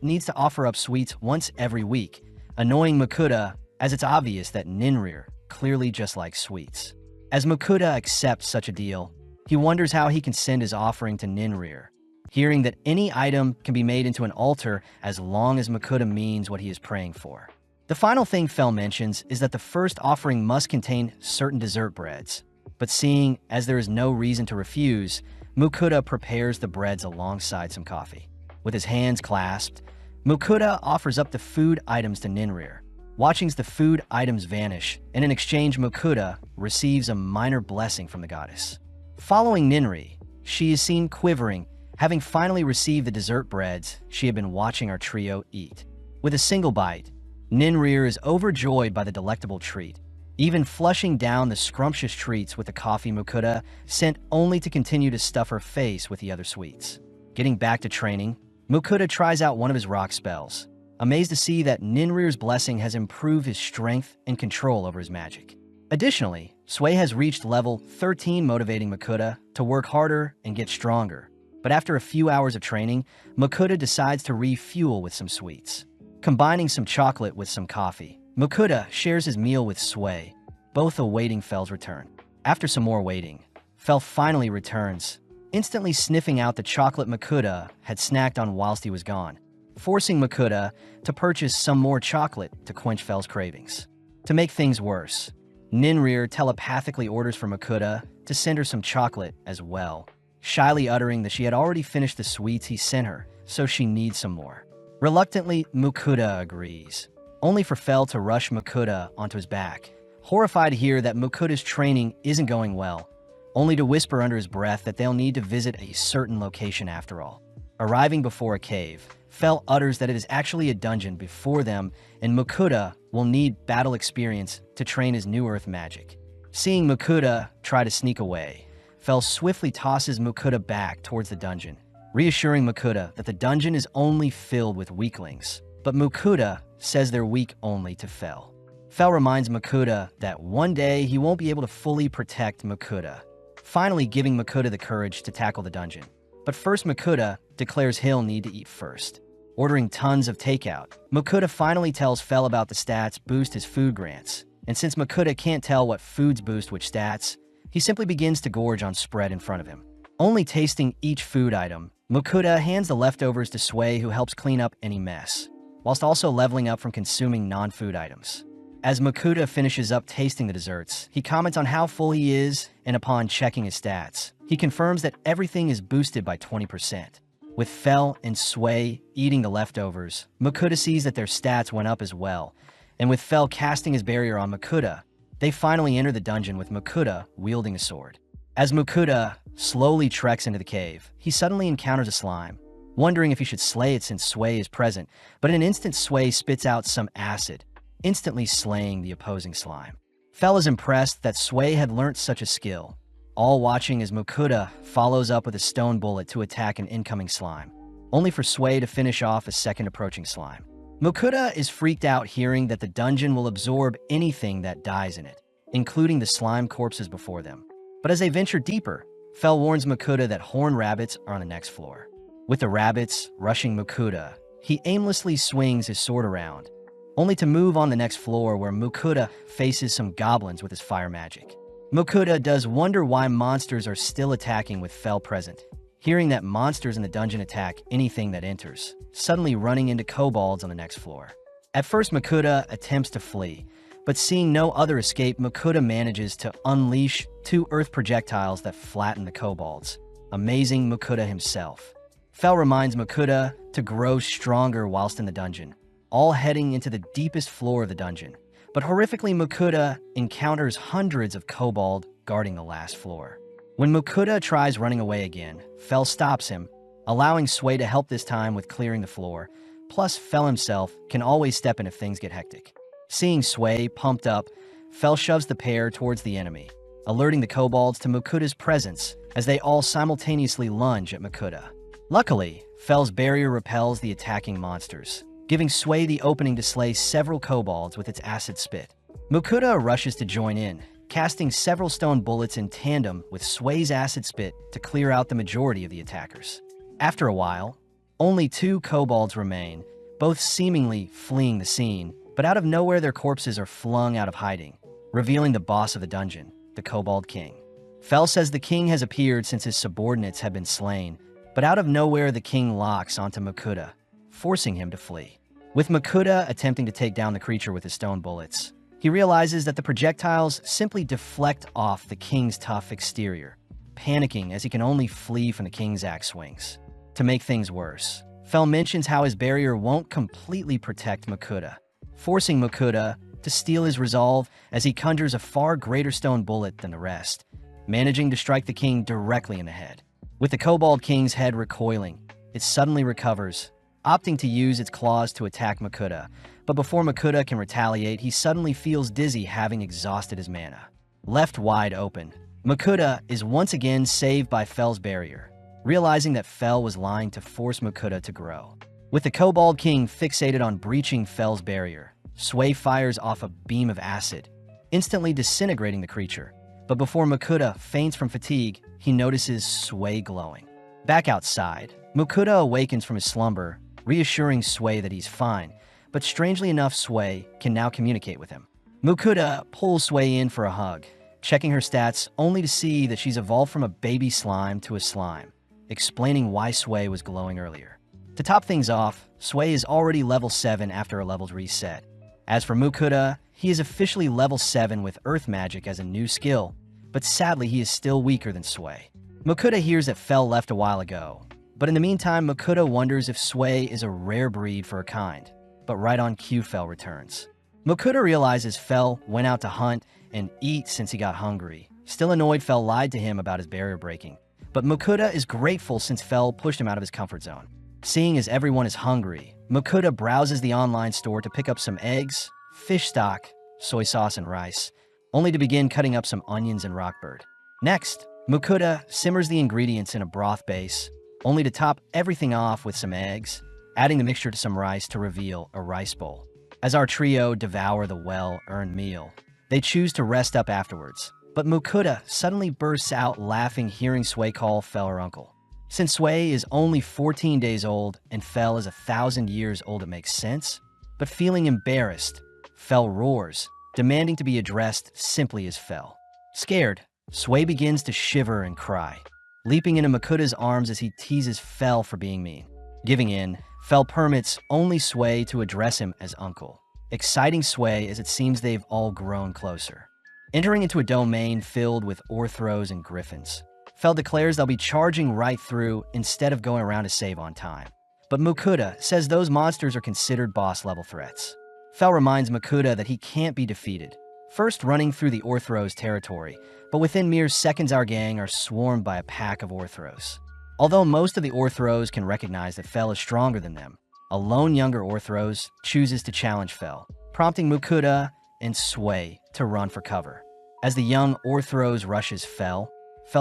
needs to offer up sweets once every week, annoying Mokuda as it's obvious that Ninrir clearly just likes sweets. As Mokuda accepts such a deal, he wonders how he can send his offering to Ninrir, hearing that any item can be made into an altar as long as Mokuda means what he is praying for. The final thing Fell mentions is that the first offering must contain certain dessert breads, but seeing as there is no reason to refuse, Mokuda prepares the breads alongside some coffee. With his hands clasped, Mokuda offers up the food items to Ninrir, watching the food items vanish, and in exchange Mokuda receives a minor blessing from the goddess. Following Ninri, she is seen quivering, having finally received the dessert breads she had been watching our trio eat. With a single bite, Ninrir is overjoyed by the delectable treat, even flushing down the scrumptious treats with the coffee Mokuda sent only to continue to stuff her face with the other sweets. Getting back to training, Mokuda tries out one of his rock spells, amazed to see that Ninrir's blessing has improved his strength and control over his magic. Additionally, Sway has reached level 13, motivating Mokuda to work harder and get stronger. But after a few hours of training, Mokuda decides to refuel with some sweets. Combining some chocolate with some coffee, Mokuda shares his meal with Sway, both awaiting Fell's return. After some more waiting, Fell finally returns, instantly sniffing out the chocolate Mokuda had snacked on whilst he was gone, forcing Mokuda to purchase some more chocolate to quench Fell's cravings. To make things worse, Ninrir telepathically orders for Mokuda to send her some chocolate as well, shyly uttering that she had already finished the sweets he sent her, so she needs some more. Reluctantly, Mokuda agrees, only for Fell to rush Mokuda onto his back, horrified to hear that Mokuda's training isn't going well, only to whisper under his breath that they'll need to visit a certain location after all. Arriving before a cave, Fell utters that it is actually a dungeon before them and Mokuda will need battle experience to train his new earth magic. Seeing Mokuda try to sneak away, Fell swiftly tosses Mokuda back towards the dungeon, reassuring Mokuda that the dungeon is only filled with weaklings, but Mokuda says they're weak only to Fell. Fell reminds Mokuda that one day he won't be able to fully protect Mokuda, finally giving Mokuda the courage to tackle the dungeon. But first, Mokuda declares he'll need to eat first. Ordering tons of takeout, Mokuda finally tells Fell about the stats boost his food grants, and since Mokuda can't tell what foods boost which stats, he simply begins to gorge on spread in front of him. Only tasting each food item, Mukuda hands the leftovers to Sway, who helps clean up any mess, whilst also leveling up from consuming non-food items. As Mukuda finishes up tasting the desserts, he comments on how full he is, and upon checking his stats, he confirms that everything is boosted by 20%. With Fel and Sway eating the leftovers, Mukuda sees that their stats went up as well, and with Fel casting his barrier on Mukuda, they finally enter the dungeon with Mukuda wielding a sword. As Mukuda slowly treks into the cave, he suddenly encounters a slime, wondering if he should slay it since Sway is present, but in an instant Sway spits out some acid, instantly slaying the opposing slime. Fel is impressed that Sway had learnt such a skill, all watching as Mukuda follows up with a stone bullet to attack an incoming slime, only for Sway to finish off a second approaching slime. Mukuda is freaked out hearing that the dungeon will absorb anything that dies in it, including the slime corpses before them. But as they venture deeper, Fel warns Mukuda that horned rabbits are on the next floor. With the rabbits rushing Mukuda, he aimlessly swings his sword around, only to move on the next floor where Mukuda faces some goblins with his fire magic. Mukuda does wonder why monsters are still attacking with Fel present, hearing that monsters in the dungeon attack anything that enters, suddenly running into kobolds on the next floor. At first, Mukuda attempts to flee, but seeing no other escape, Mukuda manages to unleash 2 earth projectiles that flatten the kobolds, amazing Mukuda himself. Fel reminds Mukuda to grow stronger whilst in the dungeon, all heading into the deepest floor of the dungeon. But horrifically, Mukuda encounters hundreds of kobold guarding the last floor. When Mukuda tries running away again, Fel stops him, allowing Sway to help this time with clearing the floor, plus Fel himself can always step in if things get hectic. Seeing Sway pumped up, Fel shoves the pair towards the enemy, alerting the kobolds to Mukuda's presence as they all simultaneously lunge at Mukuda. Luckily, Fel's barrier repels the attacking monsters, giving Sway the opening to slay several kobolds with its acid spit. Mukuda rushes to join in, casting several stone bullets in tandem with Sway's acid spit to clear out the majority of the attackers. After a while, only 2 kobolds remain, both seemingly fleeing the scene, but out of nowhere their corpses are flung out of hiding, revealing the boss of the dungeon, the Kobold King. Fel says the king has appeared since his subordinates have been slain, but out of nowhere the king locks onto Mukuda, forcing him to flee. With Mukuda attempting to take down the creature with his stone bullets, he realizes that the projectiles simply deflect off the king's tough exterior, panicking as he can only flee from the king's axe swings. To make things worse, Fel mentions how his barrier won't completely protect Mukuda, forcing Mukuda to steal his resolve as he conjures a far greater stone bullet than the rest, managing to strike the king directly in the head. With the Kobold King's head recoiling, it suddenly recovers, opting to use its claws to attack Mukuda, but before Mukuda can retaliate, he suddenly feels dizzy, having exhausted his mana. Left wide open, Mukuda is once again saved by Fel's barrier, realizing that Fel was lying to force Mukuda to grow. With the Kobold King fixated on breaching Fel's barrier, Sway fires off a beam of acid, instantly disintegrating the creature. But before Mukuda faints from fatigue, he notices Sway glowing. Back outside, Mukuda awakens from his slumber, reassuring Sway that he's fine, but strangely enough, Sway can now communicate with him. Mukuda pulls Sway in for a hug, checking her stats only to see that she's evolved from a baby slime to a slime, explaining why Sway was glowing earlier. To top things off, Sway is already level 7 after a level's reset. As for Mukuda, he is officially level 7 with Earth Magic as a new skill, but sadly he is still weaker than Sway. Mukuda hears that Fel left a while ago, but in the meantime Mukuda wonders if Sway is a rare breed for her kind, but right on cue Fel returns. Mukuda realizes Fel went out to hunt and eat since he got hungry. Still annoyed, Fel lied to him about his barrier breaking, but Mukuda is grateful since Fel pushed him out of his comfort zone. Seeing as everyone is hungry, Mukuda browses the online store to pick up some eggs, fish stock, soy sauce, and rice, only to begin cutting up some onions and rockbird. Next, Mukuda simmers the ingredients in a broth base, only to top everything off with some eggs, adding the mixture to some rice to reveal a rice bowl. As our trio devour the well-earned meal, they choose to rest up afterwards, but Mukuda suddenly bursts out laughing hearing Sway call Fel her uncle. Since Sway is only 14 days old and Fel is 1,000 years old, it makes sense, but feeling embarrassed, Fel roars, demanding to be addressed simply as Fel. Scared, Sway begins to shiver and cry, leaping into Makuta's arms as he teases Fel for being mean. Giving in, Fel permits only Sway to address him as uncle, exciting Sway as it seems they've all grown closer. Entering into a domain filled with orthros and griffins, Fel declares they'll be charging right through instead of going around to save on time. But Makuta says those monsters are considered boss-level threats. Fel reminds Makuta that he can't be defeated, first running through the Orthros territory, but within mere seconds our gang are swarmed by a pack of Orthros. Although most of the Orthros can recognize that Fel is stronger than them, a lone younger Orthros chooses to challenge Fel, prompting Makuta and Sway to run for cover. As the young Orthros rushes Fel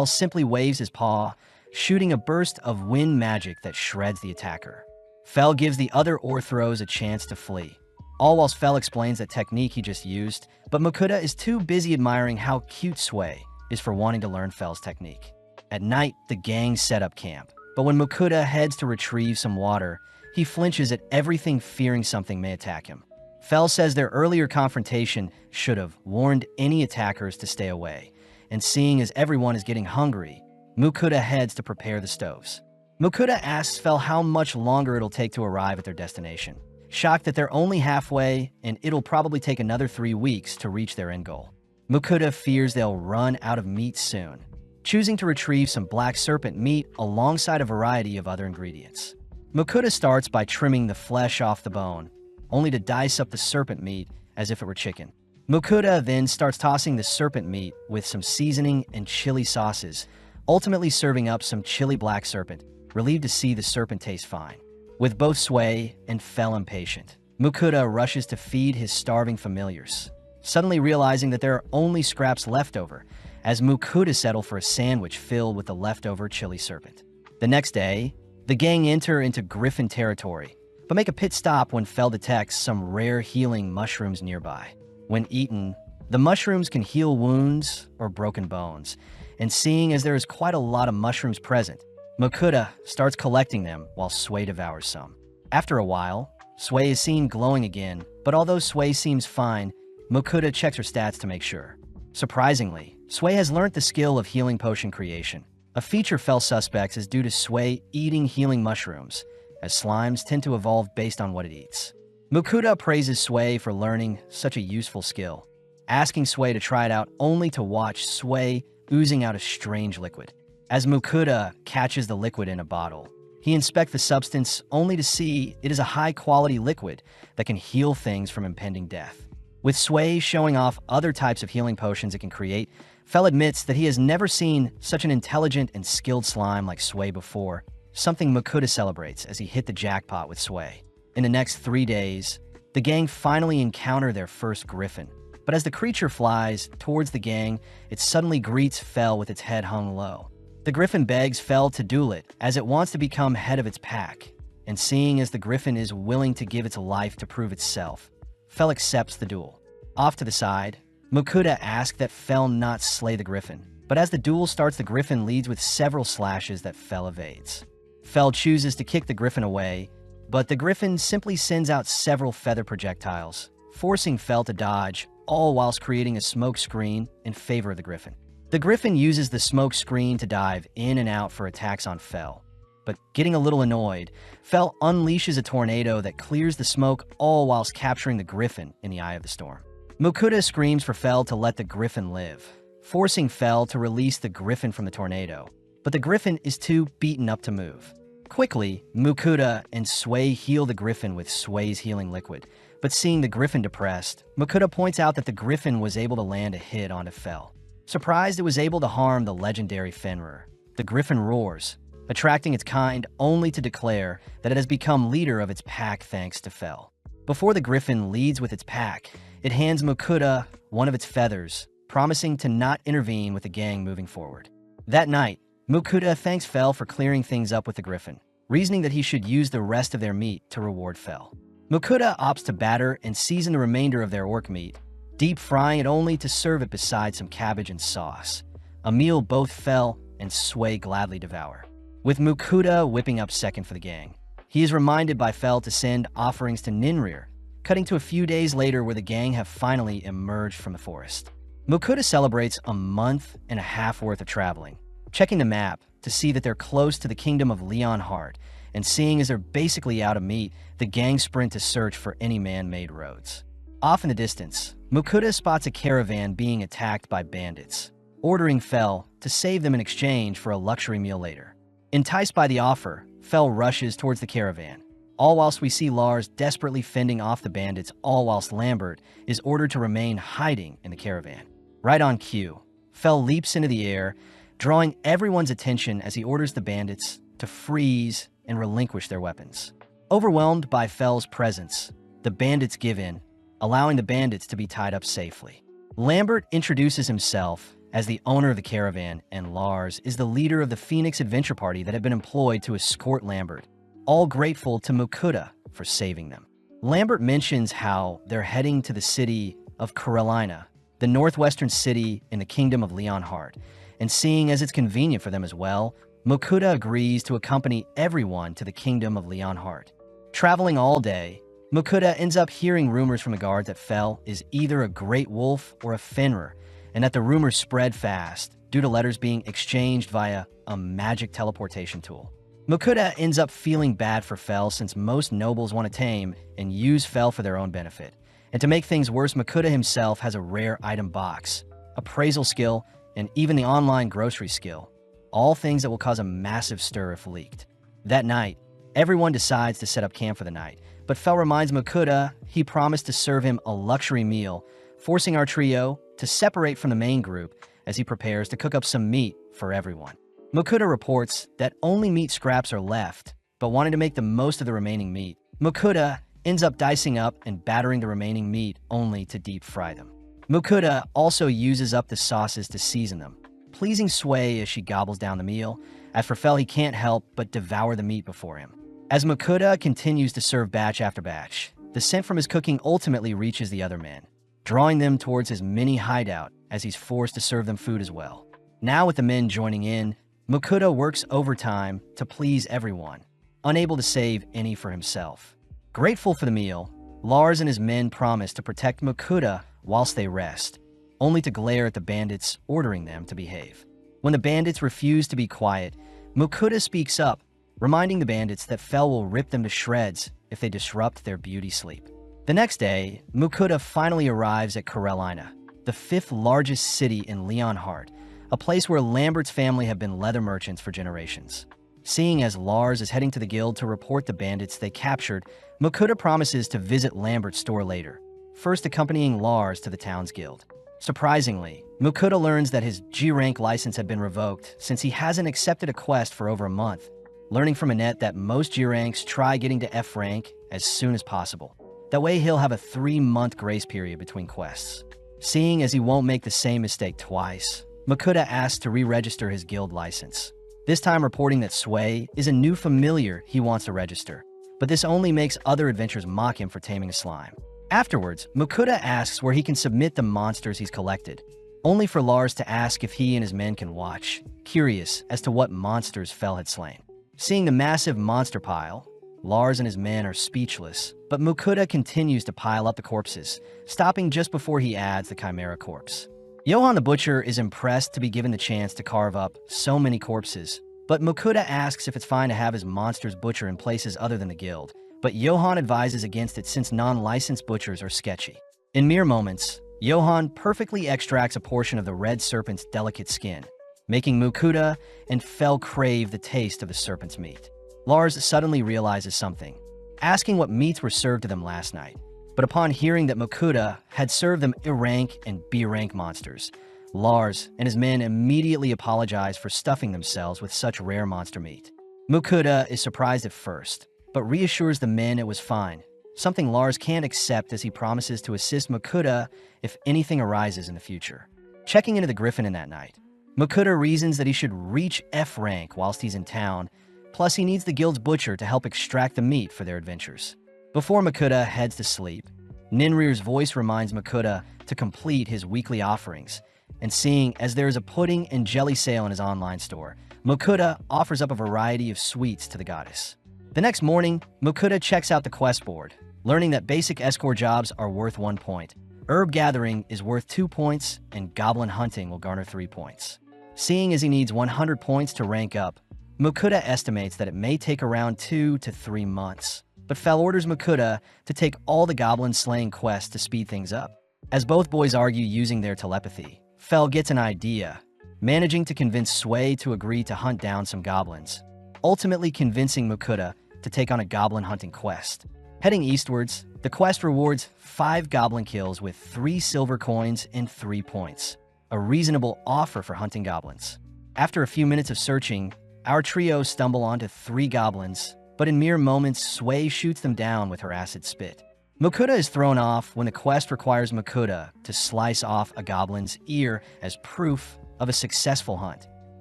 simply waves his paw, shooting a burst of wind magic that shreds the attacker. Fel gives the other Orthros a chance to flee, all whilst Fel explains that technique he just used, but Makuta is too busy admiring how cute Sway is for wanting to learn Fel's technique. At night, the gang set up camp, but when Makuta heads to retrieve some water, he flinches at everything, fearing something may attack him. Fel says their earlier confrontation should have warned any attackers to stay away, and seeing as everyone is getting hungry, Makuta heads to prepare the stoves. Makuta asks Fel how much longer it'll take to arrive at their destination, shocked that they're only halfway and it'll probably take another 3 weeks to reach their end goal. Makuta fears they'll run out of meat soon, choosing to retrieve some black serpent meat alongside a variety of other ingredients. Makuta starts by trimming the flesh off the bone, only to dice up the serpent meat as if it were chicken. Makuta then starts tossing the serpent meat with some seasoning and chili sauces, ultimately serving up some chili black serpent, relieved to see the serpent taste fine. With both Sway and Fel impatient, Makuta rushes to feed his starving familiars, suddenly realizing that there are only scraps left over, as Makuta settle for a sandwich filled with the leftover chili serpent. The next day, the gang enter into Griffin territory, but make a pit stop when Fel detects some rare healing mushrooms nearby. When eaten, the mushrooms can heal wounds or broken bones, and seeing as there is quite a lot of mushrooms present, Makuta starts collecting them while Sway devours some. After a while, Sway is seen glowing again, but although Sway seems fine, Makuta checks her stats to make sure. Surprisingly, Sway has learnt the skill of healing potion creation. A feature Fel suspects is due to Sway eating healing mushrooms, as slimes tend to evolve based on what it eats. Makuta praises Sway for learning such a useful skill, asking Sway to try it out only to watch Sway oozing out a strange liquid. As Makuta catches the liquid in a bottle, he inspects the substance only to see it is a high-quality liquid that can heal things from impending death. With Sway showing off other types of healing potions it can create, Fel admits that he has never seen such an intelligent and skilled slime like Sway before, something Makuta celebrates as he hit the jackpot with Sway. In the next 3 days, the gang finally encounter their first griffin, but as the creature flies towards the gang, it suddenly greets Fel with its head hung low. The griffin begs Fel to duel it, as it wants to become head of its pack, and seeing as the griffin is willing to give its life to prove itself, Fel accepts the duel. Off to the side, Makuta asks that Fel not slay the griffin, but as the duel starts, the griffin leads with several slashes that Fel evades. Fel chooses to kick the griffin away, but the griffin simply sends out several feather projectiles, forcing Fel to dodge, all whilst creating a smoke screen in favor of the griffin. The griffin uses the smoke screen to dive in and out for attacks on Fel, but getting a little annoyed, Fel unleashes a tornado that clears the smoke, all whilst capturing the griffin in the eye of the storm. Makuta screams for Fel to let the griffin live, forcing Fel to release the griffin from the tornado, but the griffin is too beaten up to move. Quickly, Makuta and Sway heal the griffin with Sway's healing liquid, but seeing the griffin depressed, Makuta points out that the griffin was able to land a hit onto Fel. Surprised it was able to harm the legendary Fenrir, the griffin roars, attracting its kind only to declare that it has become leader of its pack thanks to Fel. Before the griffin leads with its pack, it hands Makuta one of its feathers, promising to not intervene with the gang moving forward. That night, Makuta thanks Fel for clearing things up with the griffin, reasoning that he should use the rest of their meat to reward Fel. Makuta opts to batter and season the remainder of their orc meat, deep frying it only to serve it beside some cabbage and sauce, a meal both Fel and Sway gladly devour. With Makuta whipping up second for the gang, he is reminded by Fel to send offerings to Ninrir, cutting to a few days later where the gang have finally emerged from the forest. Makuta celebrates a month and a half worth of traveling. Checking the map, to see that they're close to the kingdom of Leonhart, and seeing as they're basically out of meat, the gang sprint to search for any man-made roads. Off in the distance, Mukuda spots a caravan being attacked by bandits, ordering Fel to save them in exchange for a luxury meal later. Enticed by the offer, Fel rushes towards the caravan, all whilst we see Lars desperately fending off the bandits, all whilst Lambert is ordered to remain hiding in the caravan. Right on cue, Fel leaps into the air, drawing everyone's attention as he orders the bandits to freeze and relinquish their weapons. Overwhelmed by Fel's presence, the bandits give in, allowing the bandits to be tied up safely. Lambert introduces himself as the owner of the caravan, and Lars is the leader of the Phoenix Adventure Party that had been employed to escort Lambert, all grateful to Mukuda for saving them. Lambert mentions how they're heading to the city of Carolina, the northwestern city in the kingdom of Leonhart, and seeing as it's convenient for them as well, Mukuda agrees to accompany everyone to the kingdom of Leonhart. Traveling all day, Mukuda ends up hearing rumors from the guard that Fel is either a great wolf or a Fenrir, and that the rumors spread fast due to letters being exchanged via a magic teleportation tool. Mukuda ends up feeling bad for Fel since most nobles want to tame and use Fel for their own benefit. And to make things worse, Mukuda himself has a rare item box, appraisal skill, and even the online grocery skill, all things that will cause a massive stir if leaked. That night, everyone decides to set up camp for the night, but Fel reminds Mukuda he promised to serve him a luxury meal, forcing our trio to separate from the main group as he prepares to cook up some meat for everyone. Mukuda reports that only meat scraps are left, but wanting to make the most of the remaining meat, Mukuda ends up dicing up and battering the remaining meat only to deep fry them. Mukuda also uses up the sauces to season them, pleasing Sway as she gobbles down the meal. As for Fel, he can't help but devour the meat before him. As Mukuda continues to serve batch after batch, the scent from his cooking ultimately reaches the other men, drawing them towards his mini hideout as he's forced to serve them food as well. Now with the men joining in, Mukuda works overtime to please everyone, unable to save any for himself. Grateful for the meal, Lars and his men promise to protect Mukuda whilst they rest, only to glare at the bandits ordering them to behave. When the bandits refuse to be quiet, Mukuda speaks up, reminding the bandits that Fel will rip them to shreds if they disrupt their beauty sleep. The next day, Mukuda finally arrives at Carolina, the 5th largest city in Leonhart, a place where Lambert's family have been leather merchants for generations. Seeing as Lars is heading to the guild to report the bandits they captured, Mukuda promises to visit Lambert's store later, first accompanying Lars to the town's guild. Surprisingly, Mukuda learns that his G-rank license had been revoked since he hasn't accepted a quest for over a month, learning from Annette that most G-ranks try getting to F rank as soon as possible. That way he'll have a 3-month grace period between quests. Seeing as he won't make the same mistake twice, Mukuda asks to re-register his guild license, this time reporting that Sway is a new familiar he wants to register, but this only makes other adventurers mock him for taming a slime. Afterwards, Mukuda asks where he can submit the monsters he's collected, only for Lars to ask if he and his men can watch, curious as to what monsters Fel had slain. Seeing the massive monster pile, Lars and his men are speechless, but Mukuda continues to pile up the corpses, stopping just before he adds the Chimera corpse. Johan the Butcher is impressed to be given the chance to carve up so many corpses, but Mukuda asks if it's fine to have his monsters butcher in places other than the guild, but Johan advises against it since non-licensed butchers are sketchy. In mere moments, Johan perfectly extracts a portion of the red serpent's delicate skin, making Mukuda and Fel crave the taste of the serpent's meat. Lars suddenly realizes something, asking what meats were served to them last night. But upon hearing that Mukuda had served them A-rank and B-rank monsters, Lars and his men immediately apologize for stuffing themselves with such rare monster meat. Mukuda is surprised at first, but reassures the men it was fine, something Lars can't accept as he promises to assist Mukuda if anything arises in the future. Checking into the Griffin in that night, Mukuda reasons that he should reach F rank whilst he's in town, plus he needs the guild's butcher to help extract the meat for their adventures. Before Mukuda heads to sleep, Ninrir's voice reminds Mukuda to complete his weekly offerings, and seeing as there is a pudding and jelly sale in his online store, Mukuda offers up a variety of sweets to the goddess. The next morning, Mukuda checks out the quest board, learning that basic escort jobs are worth 1 point, herb gathering is worth 2 points, and goblin hunting will garner 3 points. Seeing as he needs 100 points to rank up, Mukuda estimates that it may take around 2 to 3 months. But Fel orders Mukuda to take all the goblin slaying quests to speed things up. As both boys argue using their telepathy, Fel gets an idea, managing to convince Sway to agree to hunt down some goblins, ultimately convincing Mukuda to take on a goblin hunting quest. Heading eastwards, the quest rewards 5 goblin kills with 3 silver coins and 3 points, a reasonable offer for hunting goblins. After a few minutes of searching, our trio stumble onto 3 goblins, but in mere moments, Sway shoots them down with her acid spit. Mukuda is thrown off when the quest requires Mukuda to slice off a goblin's ear as proof of a successful hunt,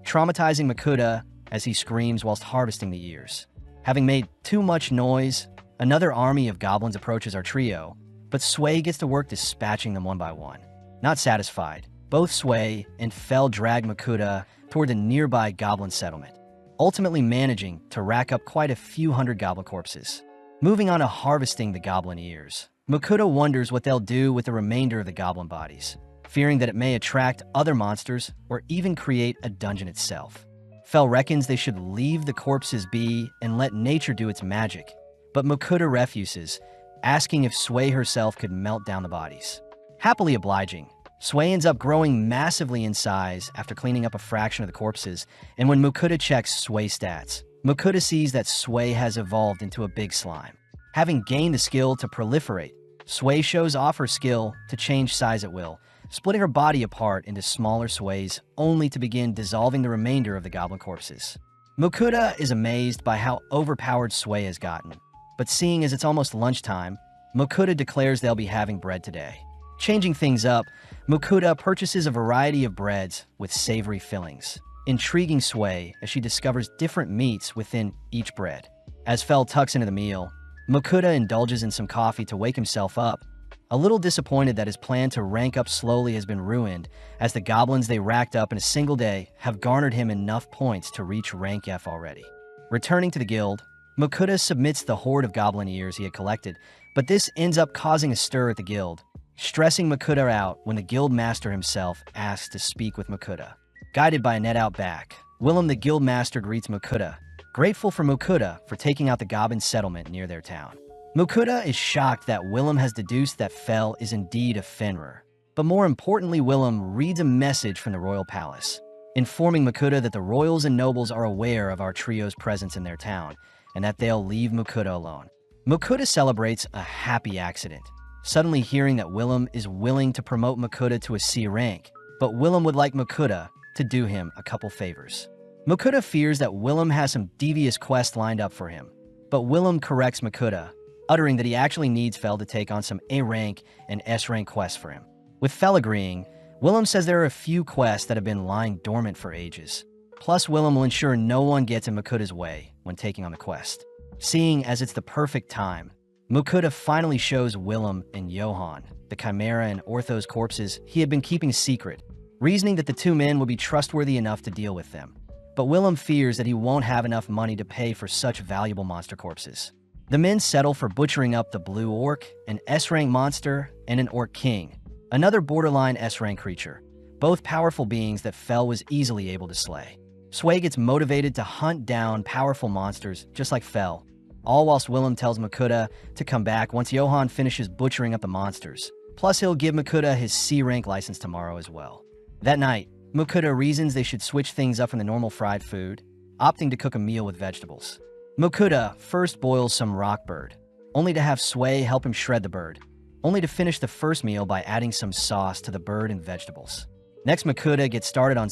traumatizing Mukuda as he screams whilst harvesting the ears. Having made too much noise, another army of goblins approaches our trio, but Sway gets to work dispatching them one by one. Not satisfied, both Sway and Fel drag Mukuda toward the nearby goblin settlement, ultimately managing to rack up quite a few hundred goblin corpses. Moving on to harvesting the goblin ears, Mukuda wonders what they'll do with the remainder of the goblin bodies, fearing that it may attract other monsters or even create a dungeon itself. Fel reckons they should leave the corpses be and let nature do its magic, but Mukuda refuses, asking if Sway herself could melt down the bodies. Happily obliging, Sway ends up growing massively in size after cleaning up a fraction of the corpses, and when Mukuda checks Sway's stats, Mukuda sees that Sway has evolved into a big slime. Having gained the skill to proliferate, Sway shows off her skill to change size at will, splitting her body apart into smaller Sways only to begin dissolving the remainder of the goblin corpses. Mukuda is amazed by how overpowered Sway has gotten, but seeing as it's almost lunchtime, Mukuda declares they'll be having bread today. Changing things up, Mukuda purchases a variety of breads with savory fillings, intriguing Sway as she discovers different meats within each bread. As Fel tucks into the meal, Mukuda indulges in some coffee to wake himself up, a little disappointed that his plan to rank up slowly has been ruined, as the goblins they racked up in a single day have garnered him enough points to reach rank F already. Returning to the guild, Mukuda submits the hoard of goblin ears he had collected, but this ends up causing a stir at the guild, stressing Mukuda out when the guild master himself asks to speak with Mukuda. Guided by a net out back, Willem the guild master greets Mukuda, grateful for Mukuda for taking out the goblin settlement near their town. Mukuda is shocked that Willem has deduced that Fel is indeed a Fenrir. But more importantly, Willem reads a message from the royal palace, informing Mukuda that the royals and nobles are aware of our trio's presence in their town, and that they'll leave Mukuda alone. Mukuda celebrates a happy accident, suddenly hearing that Willem is willing to promote Mukuda to a C rank, but Willem would like Mukuda to do him a couple favors. Mukuda fears that Willem has some devious quest lined up for him, but Willem corrects Mukuda, uttering that he actually needs Fel to take on some A-rank and S-rank quests for him. With Fel agreeing, Willem says there are a few quests that have been lying dormant for ages. Plus, Willem will ensure no one gets in Mukuda's way when taking on the quest. Seeing as it's the perfect time, Mukuda finally shows Willem and Johan the Chimera and Ortho's corpses he had been keeping secret, reasoning that the two men would be trustworthy enough to deal with them. But Willem fears that he won't have enough money to pay for such valuable monster corpses. The men settle for butchering up the Blue Orc, an S-rank monster, and an Orc King, another borderline S-rank creature, both powerful beings that Fel was easily able to slay. Sway gets motivated to hunt down powerful monsters just like Fel, all whilst Willem tells Mukuda to come back once Johan finishes butchering up the monsters. Plus, he'll give Mukuda his C-rank license tomorrow as well. That night, Mukuda reasons they should switch things up from the normal fried food, opting to cook a meal with vegetables. Mukuda first boils some rock bird, only to have Sway help him shred the bird, only to finish the first meal by adding some sauce to the bird and vegetables. Next, Mukuda gets started on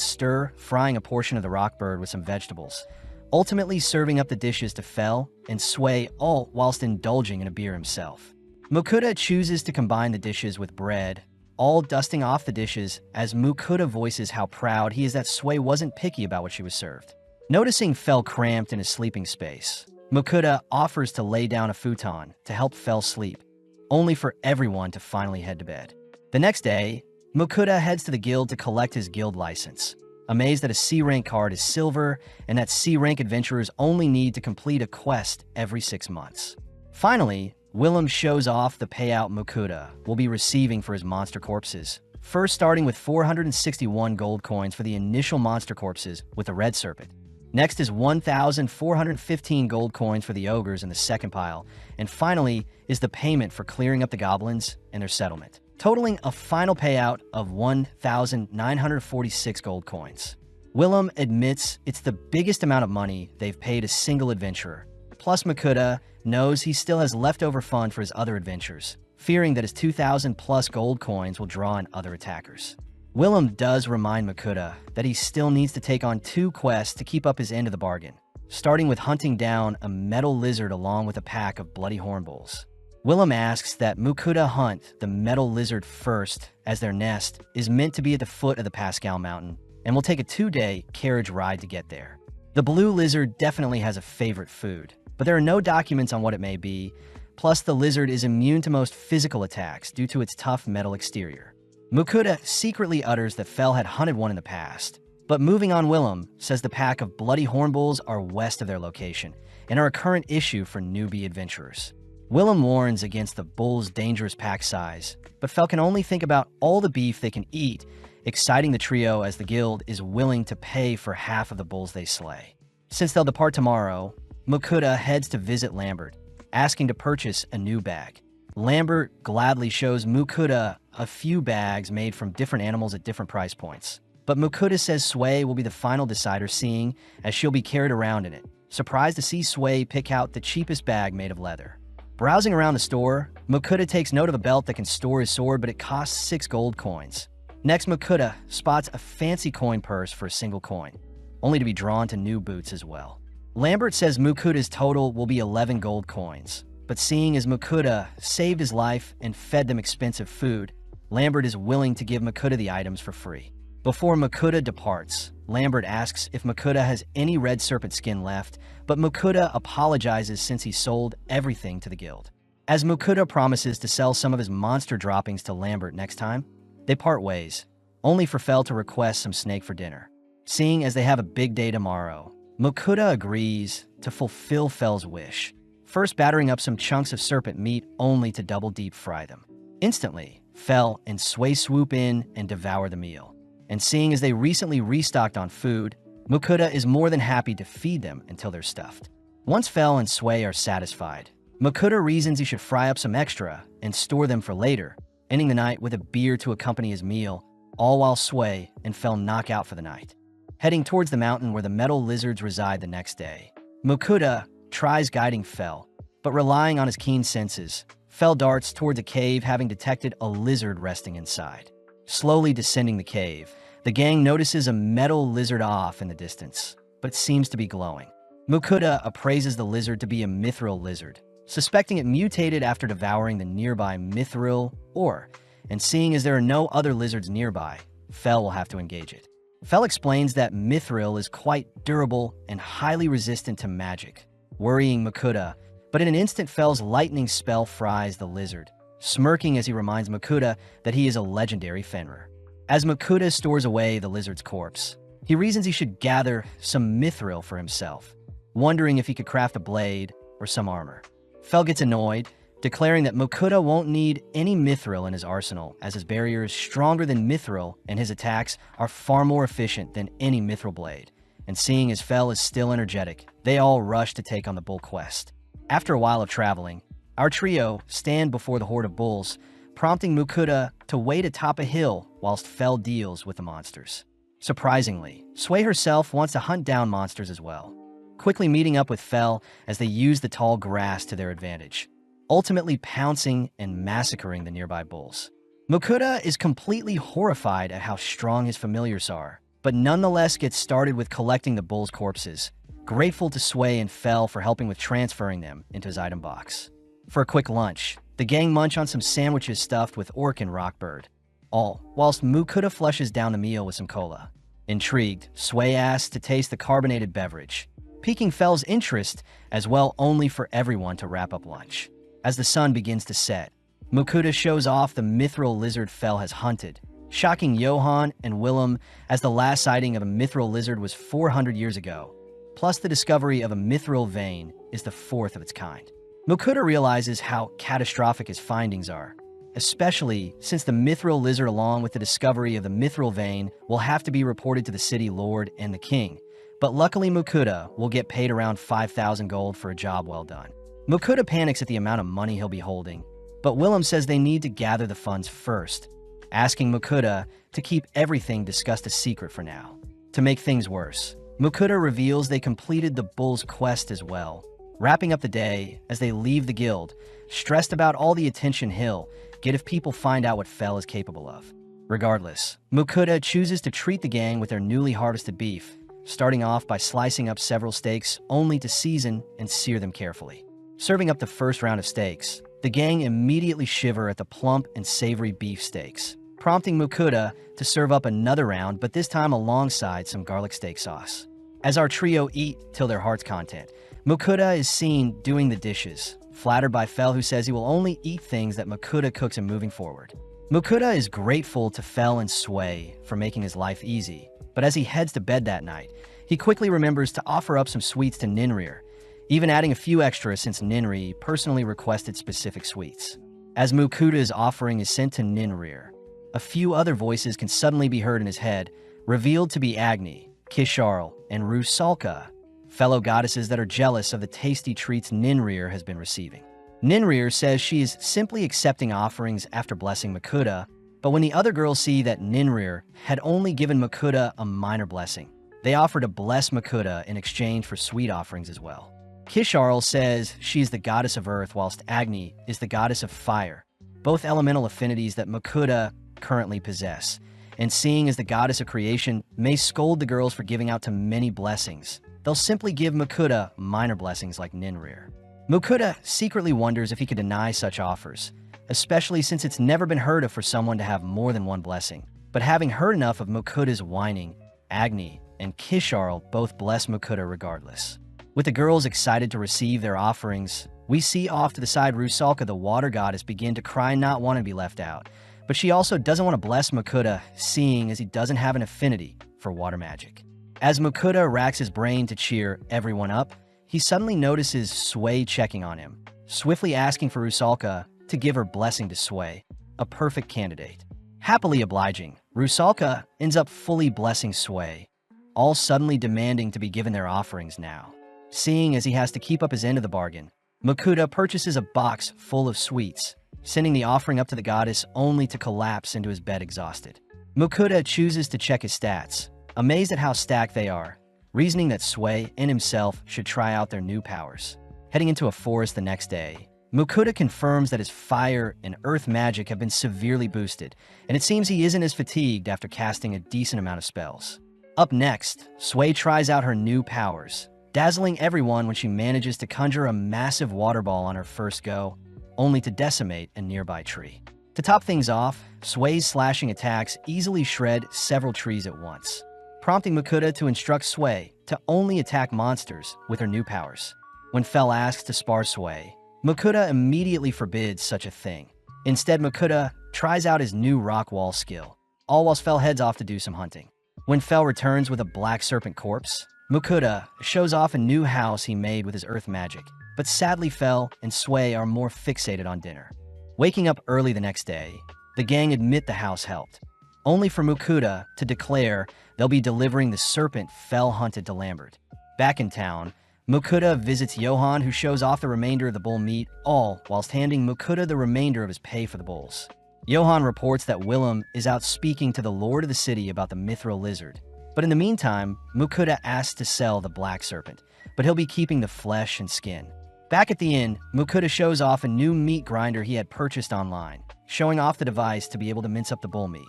frying a portion of the rock bird with some vegetables, ultimately serving up the dishes to Fel and Sway, all whilst indulging in a beer himself. Mukuda chooses to combine the dishes with bread, all dusting off the dishes as Mukuda voices how proud he is that Sway wasn't picky about what she was served. Noticing Fel cramped in his sleeping space, Mukuda offers to lay down a futon to help Fel sleep, only for everyone to finally head to bed. The next day, Mukuda heads to the guild to collect his guild license, amazed that a C-rank card is silver and that C-rank adventurers only need to complete a quest every 6 months. Finally, Willem shows off the payout Mukuda will be receiving for his monster corpses, first starting with 461 gold coins for the initial monster corpses with the red serpent. Next is 1,415 gold coins for the ogres in the second pile, and finally is the payment for clearing up the goblins and their settlement, totaling a final payout of 1,946 gold coins. Willem admits it's the biggest amount of money they've paid a single adventurer. Plus, Makuta knows he still has leftover fund for his other adventures, fearing that his 2,000 plus gold coins will draw in other attackers. Willem does remind Makuta that he still needs to take on 2 quests to keep up his end of the bargain, starting with hunting down a metal lizard along with a pack of bloody hornbulls. Willem asks that Makuta hunt the metal lizard first, as their nest is meant to be at the foot of the Pascal Mountain and will take a 2-day carriage ride to get there. The blue lizard definitely has a favorite food, but there are no documents on what it may be, plus the lizard is immune to most physical attacks due to its tough metal exterior. Makuta secretly utters that Fel had hunted one in the past, but moving on, Willem says the pack of bloody hornbulls are west of their location and are a current issue for newbie adventurers. Willem warns against the bull's dangerous pack size, but Fel can only think about all the beef they can eat, exciting the trio as the guild is willing to pay for half of the bulls they slay. Since they'll depart tomorrow, Makuta heads to visit Lambert, asking to purchase a new bag. Lambert gladly shows Makuta a few bags made from different animals at different price points. But Makuta says Sway will be the final decider, seeing as she'll be carried around in it. Surprised to see Sway pick out the cheapest bag made of leather. Browsing around the store, Makuta takes note of a belt that can store his sword, but it costs 6 gold coins. Next, Makuta spots a fancy coin purse for a single coin, only to be drawn to new boots as well. Lambert says Makuta's total will be 11 gold coins, but seeing as Makuta saved his life and fed them expensive food, Lambert is willing to give Makuta the items for free. Before Makuta departs, Lambert asks if Makuta has any red serpent skin left, but Makuta apologizes since he sold everything to the guild. As Makuta promises to sell some of his monster droppings to Lambert next time, they part ways, only for Fel to request some snake for dinner. Seeing as they have a big day tomorrow, Makuta agrees to fulfill Fel's wish, first battering up some chunks of serpent meat only to double deep fry them. Instantly, Fel and Sway swoop in and devour the meal. And seeing as they recently restocked on food, Makuta is more than happy to feed them until they're stuffed. Once Fel and Sway are satisfied, Makuta reasons he should fry up some extra and store them for later, ending the night with a beer to accompany his meal, all while Sway and Fel knock out for the night. Heading towards the mountain where the metal lizards reside the next day, Makuta tries guiding Fel, but relying on his keen senses, Fel darts towards a cave, having detected a lizard resting inside. Slowly descending the cave, the gang notices a metal lizard off in the distance, but it seems to be glowing. Makuta appraises the lizard to be a mithril lizard, suspecting it mutated after devouring the nearby mithril ore, and seeing as there are no other lizards nearby, Fel will have to engage it. Fel explains that mithril is quite durable and highly resistant to magic, worrying Makuta, but in an instant Fel's lightning spell fries the lizard, smirking as he reminds Makuta that he is a legendary Fenrir. As Makuta stores away the lizard's corpse, he reasons he should gather some mithril for himself, wondering if he could craft a blade or some armor. Fel gets annoyed, declaring that Makuta won't need any mithril in his arsenal, as his barrier is stronger than mithril and his attacks are far more efficient than any mithril blade. And seeing as Fel is still energetic, they all rush to take on the bull quest. After a while of traveling, our trio stand before the horde of bulls, prompting Makuta to wait atop a hill whilst Fel deals with the monsters. Surprisingly, Sway herself wants to hunt down monsters as well, quickly meeting up with Fel as they use the tall grass to their advantage, ultimately pouncing and massacring the nearby bulls. Makuta is completely horrified at how strong his familiars are, but nonetheless gets started with collecting the bulls' corpses, grateful to Sway and Fel for helping with transferring them into his item box. For a quick lunch, the gang munch on some sandwiches stuffed with orc and rockbird, all whilst Makuta flushes down the meal with some cola. Intrigued, Sway asks to taste the carbonated beverage, piquing Fel's interest as well, only for everyone to wrap up lunch. As the sun begins to set, Makuta shows off the mithril lizard Fel has hunted, shocking Johan and Willem as the last sighting of a mithril lizard was 400 years ago, plus the discovery of a mithril vein is the 4th of its kind. Makuta realizes how catastrophic his findings are, especially since the mithril lizard, along with the discovery of the mithril vein, will have to be reported to the city lord and the king. But luckily Mukuda will get paid around 5,000 gold for a job well done. Mukuda panics at the amount of money he'll be holding, but Willem says they need to gather the funds first, asking Mukuda to keep everything discussed a secret for now. To make things worse, Mukuda reveals they completed the bull's quest as well, wrapping up the day as they leave the guild, stressed about all the attention he'll get if people find out what Fel is capable of. Regardless, Mukuda chooses to treat the gang with their newly harvested beef, starting off by slicing up several steaks only to season and sear them carefully. Serving up the first round of steaks, the gang immediately shiver at the plump and savory beef steaks, prompting Mukuda to serve up another round, but this time alongside some garlic steak sauce. As our trio eat till their heart's content, Mukuda is seen doing the dishes, flattered by Fel, who says he will only eat things that Mukuda cooks him moving forward. Mukuda is grateful to Fel and Sway for making his life easy, but as he heads to bed that night, he quickly remembers to offer up some sweets to Ninrir, even adding a few extras since Ninri personally requested specific sweets. As Mukuda's offering is sent to Ninrir, a few other voices can suddenly be heard in his head, revealed to be Agni, Kisharl, and Rusalka, fellow goddesses that are jealous of the tasty treats Ninrir has been receiving. Ninrir says she is simply accepting offerings after blessing Mukuda, but when the other girls see that Ninrir had only given Mukuda a minor blessing, they offer to bless Mukuda in exchange for sweet offerings as well. Kisharl says she is the goddess of earth, whilst Agni is the goddess of fire, both elemental affinities that Mukuda currently possess, and seeing as the goddess of creation may scold the girls for giving out too many blessings, they'll simply give Mukuda minor blessings like Ninrir. Mukuda secretly wonders if he could deny such offers, especially since it's never been heard of for someone to have more than one blessing. But having heard enough of Mukuda's whining, Agni and Kisharl both bless Mukuda regardless. With the girls excited to receive their offerings, we see off to the side Rusalka, the water goddess, begin to cry and not want to be left out. But she also doesn't want to bless Mukuda, seeing as he doesn't have an affinity for water magic. As Mukuda racks his brain to cheer everyone up, he suddenly notices Sway checking on him, swiftly asking for Rusalka to give her blessing to Sway, a perfect candidate. Happily obliging, Rusalka ends up fully blessing Sway, all suddenly demanding to be given their offerings now. Seeing as he has to keep up his end of the bargain, Mukuda purchases a box full of sweets, sending the offering up to the goddess only to collapse into his bed exhausted. Mukuda chooses to check his stats, amazed at how stacked they are, reasoning that Sway and himself should try out their new powers. Heading into a forest the next day, Mukuda confirms that his fire and earth magic have been severely boosted, and it seems he isn't as fatigued after casting a decent amount of spells. Up next, Sway tries out her new powers, dazzling everyone when she manages to conjure a massive water ball on her first go, only to decimate a nearby tree. To top things off, Sway's slashing attacks easily shred several trees at once, prompting Mukuda to instruct Sway to only attack monsters with her new powers. When Fel asks to spar Sway, Mukuda immediately forbids such a thing. Instead, Mukuda tries out his new rock wall skill, all whilst Fel heads off to do some hunting. When Fel returns with a black serpent corpse, Mukuda shows off a new house he made with his earth magic, but sadly Fel and Sway are more fixated on dinner. Waking up early the next day, the gang admit the house helped, only for Mukuda to declare they'll be delivering the serpent Fel hunted to Lambert. Back in town, Mukuda visits Johan, who shows off the remainder of the bull meat, all whilst handing Mukuda the remainder of his pay for the bulls. Johan reports that Willem is out speaking to the lord of the city about the mithril lizard, but in the meantime, Mukuda asks to sell the black serpent, but he'll be keeping the flesh and skin. Back at the inn, Mukuda shows off a new meat grinder he had purchased online, showing off the device to be able to mince up the bull meat,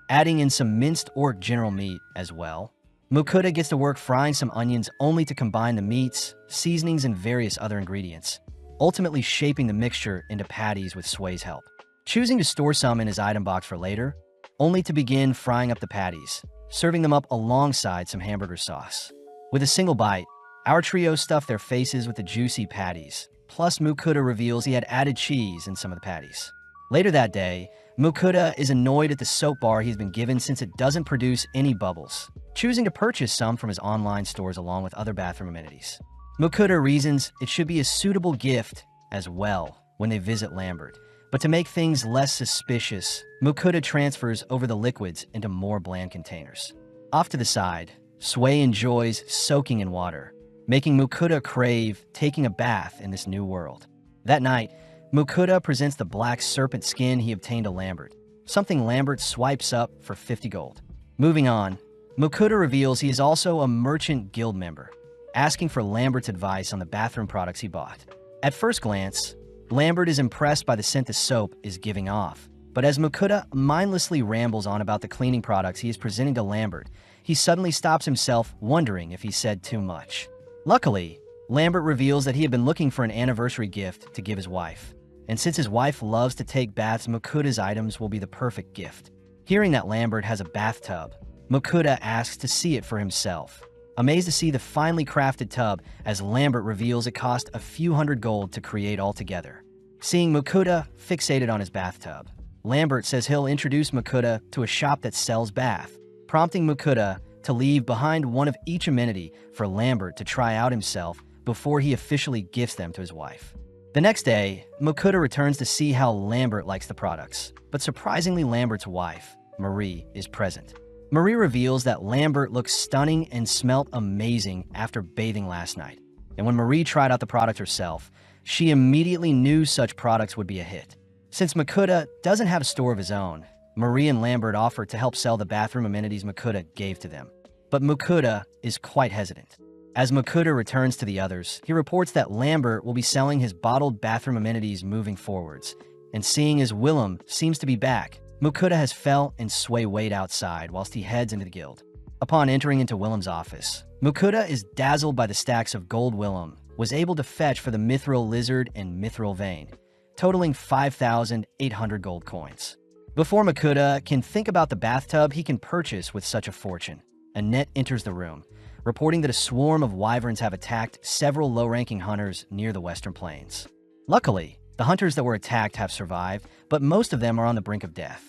adding in some minced orc general meat as well. Mukuda gets to work frying some onions only to combine the meats, seasonings, and various other ingredients, ultimately shaping the mixture into patties with Sway's help. Choosing to store some in his item box for later, only to begin frying up the patties, serving them up alongside some hamburger sauce. With a single bite, our trio stuffed their faces with the juicy patties, plus Mukuda reveals he had added cheese in some of the patties. Later that day, Mukuda is annoyed at the soap bar he's been given since it doesn't produce any bubbles, choosing to purchase some from his online stores along with other bathroom amenities. Mukuda reasons it should be a suitable gift as well when they visit Lambert, But to make things less suspicious, Mukuda transfers over the liquids into more bland containers. Off to the side, Sway enjoys soaking in water, making Mukuda crave taking a bath in this new world. That night, Mukuda presents the black serpent skin he obtained to Lambert, something Lambert swipes up for 50 gold. Moving on, Mukuda reveals he is also a merchant guild member, asking for Lambert's advice on the bathroom products he bought. At first glance, Lambert is impressed by the scent the soap is giving off, but as Mukuda mindlessly rambles on about the cleaning products he is presenting to Lambert, he suddenly stops himself, wondering if he said too much. Luckily, Lambert reveals that he had been looking for an anniversary gift to give his wife, and since his wife loves to take baths, Mukuda's items will be the perfect gift. Hearing that Lambert has a bathtub, Mukuda asks to see it for himself, amazed to see the finely crafted tub as Lambert reveals it cost a few hundred gold to create altogether. Seeing Mukuda fixated on his bathtub, Lambert says he'll introduce Mukuda to a shop that sells bath, prompting Mukuda to leave behind one of each amenity for Lambert to try out himself before he officially gifts them to his wife. The next day, Mukuda returns to see how Lambert likes the products, but surprisingly Lambert's wife, Marie, is present. Marie reveals that Lambert looks stunning and smelt amazing after bathing last night, and when Marie tried out the product herself, she immediately knew such products would be a hit. Since Mukuda doesn't have a store of his own, Marie and Lambert offer to help sell the bathroom amenities Mukuda gave to them. But Mukuda is quite hesitant. As Mukuda returns to the others, he reports that Lambert will be selling his bottled bathroom amenities moving forwards, and seeing as Willem seems to be back, Mukuda has Fel and Sway wait outside whilst he heads into the guild. Upon entering into Willem's office, Mukuda is dazzled by the stacks of gold Willem was able to fetch for the Mithril Lizard and Mithril Vein, totaling 5,800 gold coins. Before Mukuda can think about the bathtub he can purchase with such a fortune, Annette enters the room, reporting that a swarm of wyverns have attacked several low-ranking hunters near the Western Plains. Luckily, the hunters that were attacked have survived, but most of them are on the brink of death.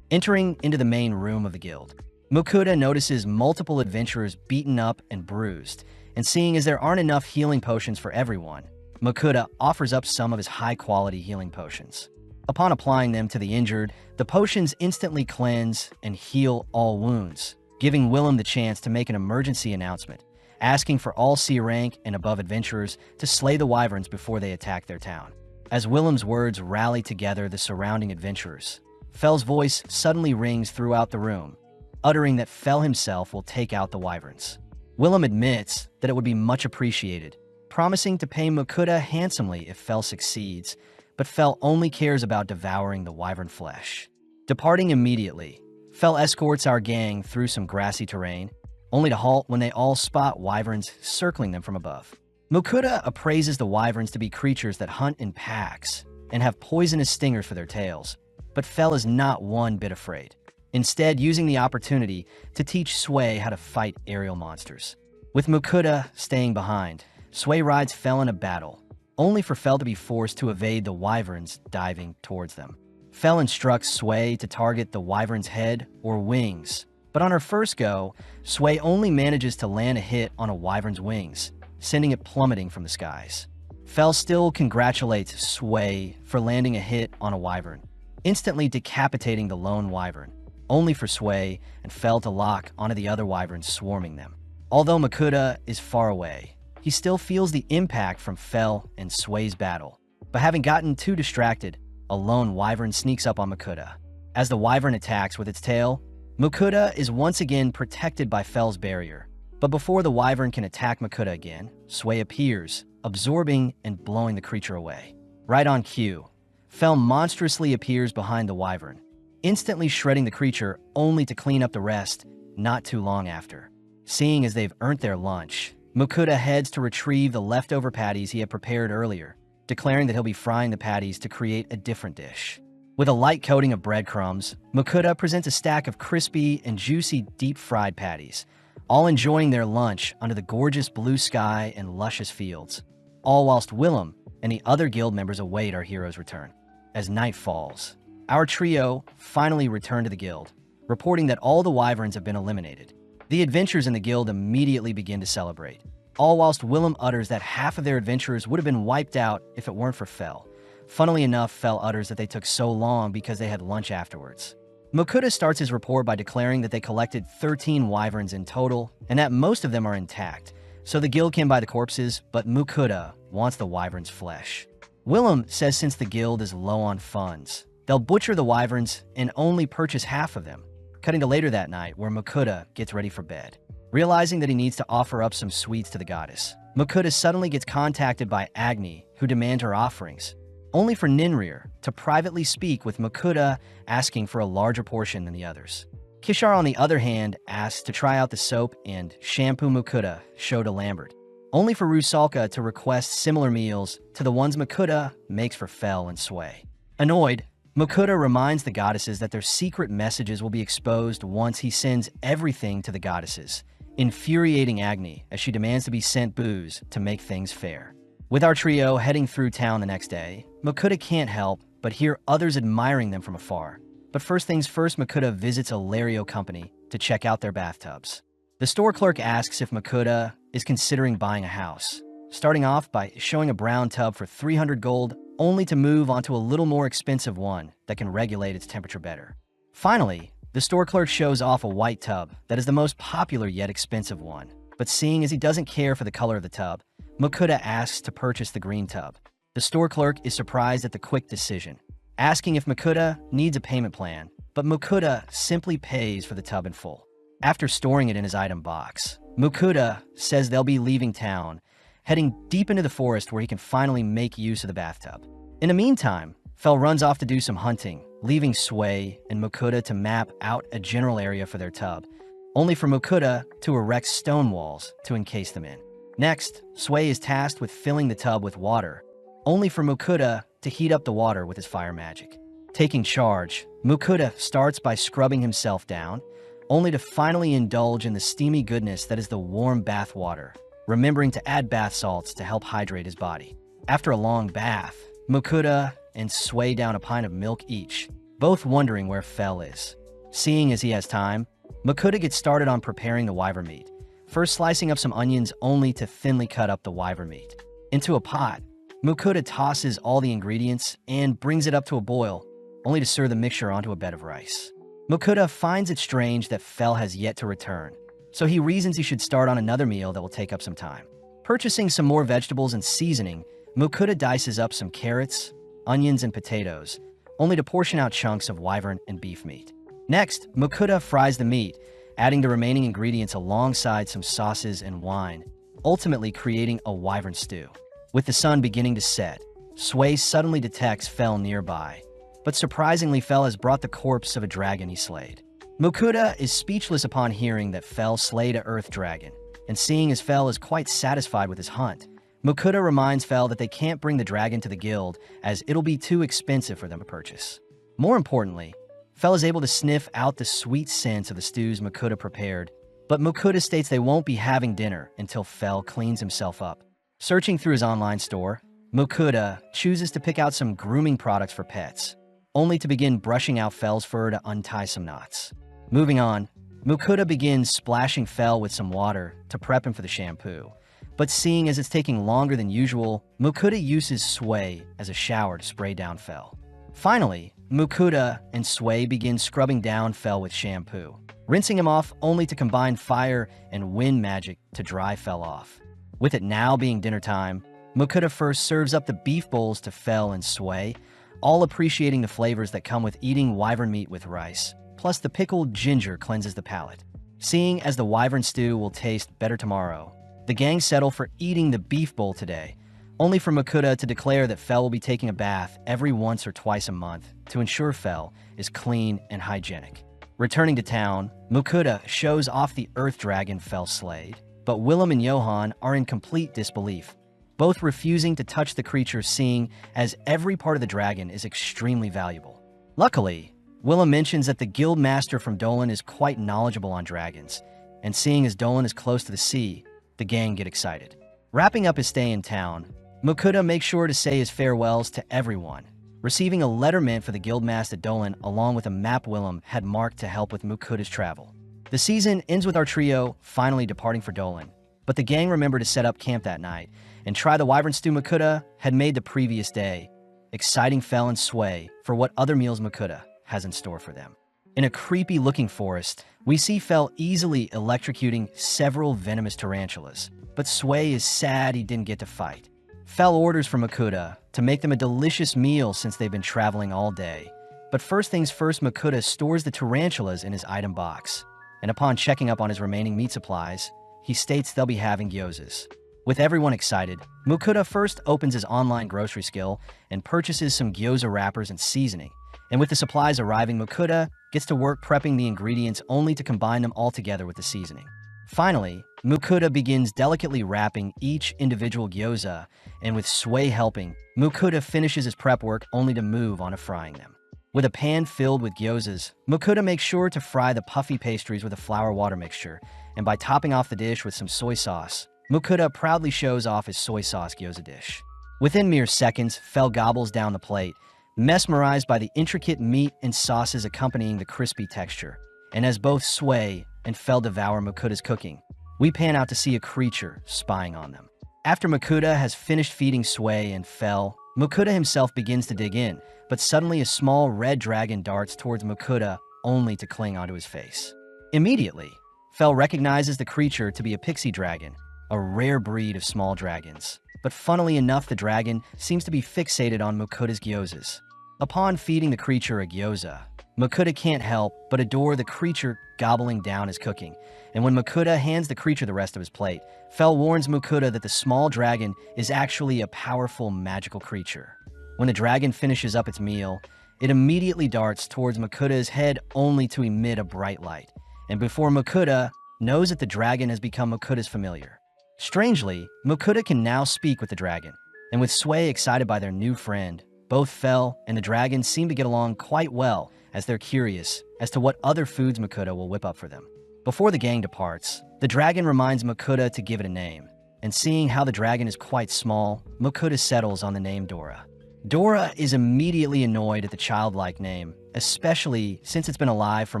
Entering into the main room of the guild, Mukuda notices multiple adventurers beaten up and bruised, and seeing as there aren't enough healing potions for everyone, Mukuda offers up some of his high-quality healing potions. Upon applying them to the injured, the potions instantly cleanse and heal all wounds, giving Willem the chance to make an emergency announcement, asking for all C rank and above adventurers to slay the wyverns before they attack their town. As Willem's words rally together the surrounding adventurers, Fel's voice suddenly rings throughout the room, uttering that Fel himself will take out the wyverns. Willem admits that it would be much appreciated, promising to pay Mukuda handsomely if Fel succeeds, but Fel only cares about devouring the wyvern flesh. Departing immediately, Fel escorts our gang through some grassy terrain, only to halt when they all spot wyverns circling them from above. Mukuda appraises the wyverns to be creatures that hunt in packs and have poisonous stingers for their tails, but Fel is not one bit afraid, instead using the opportunity to teach Sway how to fight aerial monsters. With Mukuda staying behind, Sway rides Fel in a battle, only for Fel to be forced to evade the wyverns diving towards them. Fel instructs Sway to target the wyvern's head or wings, but on her first go, Sway only manages to land a hit on a wyvern's wings, sending it plummeting from the skies. Fel still congratulates Sway for landing a hit on a wyvern, instantly decapitating the lone wyvern, only for Sway and Fel to lock onto the other wyverns swarming them. Although Mukuda is far away, he still feels the impact from Fel and Sway's battle, but having gotten too distracted, a lone wyvern sneaks up on Mukuda. As the wyvern attacks with its tail, Mukuda is once again protected by Fel's barrier. But before the wyvern can attack Mukuda again, Sway appears, absorbing and blowing the creature away. Right on cue, Fel monstrously appears behind the wyvern, instantly shredding the creature only to clean up the rest not too long after. Seeing as they've earned their lunch, Mukuda heads to retrieve the leftover patties he had prepared earlier, declaring that he'll be frying the patties to create a different dish. With a light coating of breadcrumbs, Mukuda presents a stack of crispy and juicy deep-fried patties, all enjoying their lunch under the gorgeous blue sky and luscious fields, all whilst Willem and the other guild members await our hero's return. As night falls, our trio finally return to the guild, reporting that all the wyverns have been eliminated. The adventurers in the guild immediately begin to celebrate, all whilst Willem utters that half of their adventurers would have been wiped out if it weren't for Fel, Funnily enough, Fel utters that they took so long because they had lunch afterwards. Mukuda starts his report by declaring that they collected 13 wyverns in total, and that most of them are intact, so the guild can buy the corpses, but Mukuda wants the wyvern's flesh. Willem says since the guild is low on funds, they'll butcher the wyverns and only purchase half of them, cutting to later that night where Mukuda gets ready for bed. Realizing that he needs to offer up some sweets to the goddess, Mukuda suddenly gets contacted by Agni, who demand her offerings, only for Ninrir to privately speak with Mukuda, asking for a larger portion than the others. Kishar, on the other hand, asks to try out the soap and shampoo Mukuda showed to Lambert, only for Rusalka to request similar meals to the ones Mukuda makes for Fel and Sway. Annoyed, Mukuda reminds the goddesses that their secret messages will be exposed once he sends everything to the goddesses, infuriating Agni as she demands to be sent booze to make things fair. With our trio heading through town the next day, Mukuda can't help but hear others admiring them from afar. But first things first, Mukuda visits a Lario company to check out their bathtubs. The store clerk asks if Mukuda is considering buying a house, starting off by showing a brown tub for 300 gold, only to move onto a little more expensive one that can regulate its temperature better. Finally, the store clerk shows off a white tub that is the most popular yet expensive one, but seeing as he doesn't care for the color of the tub, Mukuda asks to purchase the green tub. The store clerk is surprised at the quick decision, asking if Mukuda needs a payment plan, but Mukuda simply pays for the tub in full. After storing it in his item box, Mukuda says they'll be leaving town, heading deep into the forest where he can finally make use of the bathtub. In the meantime, Fel runs off to do some hunting, leaving Sway and Mukuda to map out a general area for their tub, only for Mukuda to erect stone walls to encase them in. Next, Sway is tasked with filling the tub with water, only for Mukuda to heat up the water with his fire magic. Taking charge, Mukuda starts by scrubbing himself down, only to finally indulge in the steamy goodness that is the warm bath water, remembering to add bath salts to help hydrate his body. After a long bath, Mukuda and Sway down a pint of milk each, both wondering where Fel is. Seeing as he has time, Mukuda gets started on preparing the wyvern meat, first slicing up some onions only to thinly cut up the wyvern meat. Into a pot, Mukuda tosses all the ingredients and brings it up to a boil, only to serve the mixture onto a bed of rice. Mukuda finds it strange that Fel has yet to return, so he reasons he should start on another meal that will take up some time. Purchasing some more vegetables and seasoning, Mukuda dices up some carrots, onions, and potatoes, only to portion out chunks of wyvern and beef meat. Next, Mukuda fries the meat, adding the remaining ingredients alongside some sauces and wine, ultimately creating a wyvern stew. With the sun beginning to set, Sway suddenly detects Fel nearby, but surprisingly Fel has brought the corpse of a dragon he slayed. Mukuda is speechless upon hearing that Fel slayed a earth dragon, and seeing as Fel is quite satisfied with his hunt, Mukuda reminds Fel that they can't bring the dragon to the guild as it'll be too expensive for them to purchase. More importantly, Fel is able to sniff out the sweet scents of the stews Mukuda prepared, but Mukuda states they won't be having dinner until Fel cleans himself up. Searching through his online store, Mukuda chooses to pick out some grooming products for pets, only to begin brushing out Fel's fur to untie some knots. Moving on, Mukuda begins splashing Fel with some water to prep him for the shampoo, but seeing as it's taking longer than usual, Mukuda uses Sway as a shower to spray down Fel. Finally, Mukuda and Sway begin scrubbing down Fel with shampoo, rinsing him off only to combine fire and wind magic to dry Fel off. With it now being dinner time, Mukuda first serves up the beef bowls to Fel and Sway, all appreciating the flavors that come with eating wyvern meat with rice, plus the pickled ginger cleanses the palate. Seeing as the wyvern stew will taste better tomorrow, the gang settle for eating the beef bowl today, only for Mukuda to declare that Fel will be taking a bath every once or twice a month to ensure Fel is clean and hygienic. Returning to town, Mukuda shows off the earth dragon Fel slayed, but Willem and Johan are in complete disbelief, both refusing to touch the creature, seeing as every part of the dragon is extremely valuable. Luckily, Willem mentions that the guild master from Dolan is quite knowledgeable on dragons, and seeing as Dolan is close to the sea, the gang get excited. Wrapping up his stay in town, Mukuda makes sure to say his farewells to everyone, receiving a letterman for the guildmaster at Dolan along with a map Willem had marked to help with Mukuda's travel. The season ends with our trio finally departing for Dolan, but the gang remember to set up camp that night and try the wyvern stew Mukuda had made the previous day, exciting Fel and Sway for what other meals Makuta has in store for them. In a creepy-looking forest, we see Fel easily electrocuting several venomous tarantulas, but Sway is sad he didn't get to fight. Fel orders for Makuta to make them a delicious meal since they've been traveling all day. But first things first, Makuta stores the tarantulas in his item box, and upon checking up on his remaining meat supplies, he states they'll be having gyozas. With everyone excited, Makuta first opens his online grocery skill and purchases some gyoza wrappers and seasoning. And with the supplies arriving, Makuta gets to work prepping the ingredients only to combine them all together with the seasoning. Finally, Makuta begins delicately wrapping each individual gyoza, and with Sway helping, Makuta finishes his prep work only to move on to frying them. With a pan filled with gyozas, Makuta makes sure to fry the puffy pastries with a flour-water mixture, and by topping off the dish with some soy sauce, Makuta proudly shows off his soy sauce gyoza dish. Within mere seconds, Fel gobbles down the plate, mesmerized by the intricate meat and sauces accompanying the crispy texture. And as both Sway and Fel devour Makuta's cooking, we pan out to see a creature spying on them. After Makuta has finished feeding Sway and Fel, Makuta himself begins to dig in, but suddenly a small red dragon darts towards Makuta only to cling onto his face. Immediately, Fel recognizes the creature to be a pixie dragon, a rare breed of small dragons. But funnily enough, the dragon seems to be fixated on Makuta's gyozas. Upon feeding the creature a gyoza, Makuta can't help but adore the creature gobbling down his cooking. And when Makuta hands the creature the rest of his plate, Fel warns Makuta that the small dragon is actually a powerful magical creature. When the dragon finishes up its meal, it immediately darts towards Makuta's head only to emit a bright light. And before Makuta knows that the dragon has become Makuta's familiar. Strangely, Makuta can now speak with the dragon, and with Sway excited by their new friend, both Fel and the dragon seem to get along quite well as they're curious as to what other foods Makuta will whip up for them. Before the gang departs, the dragon reminds Makuta to give it a name, and seeing how the dragon is quite small, Makuta settles on the name Dora. Dora is immediately annoyed at the childlike name, especially since it's been alive for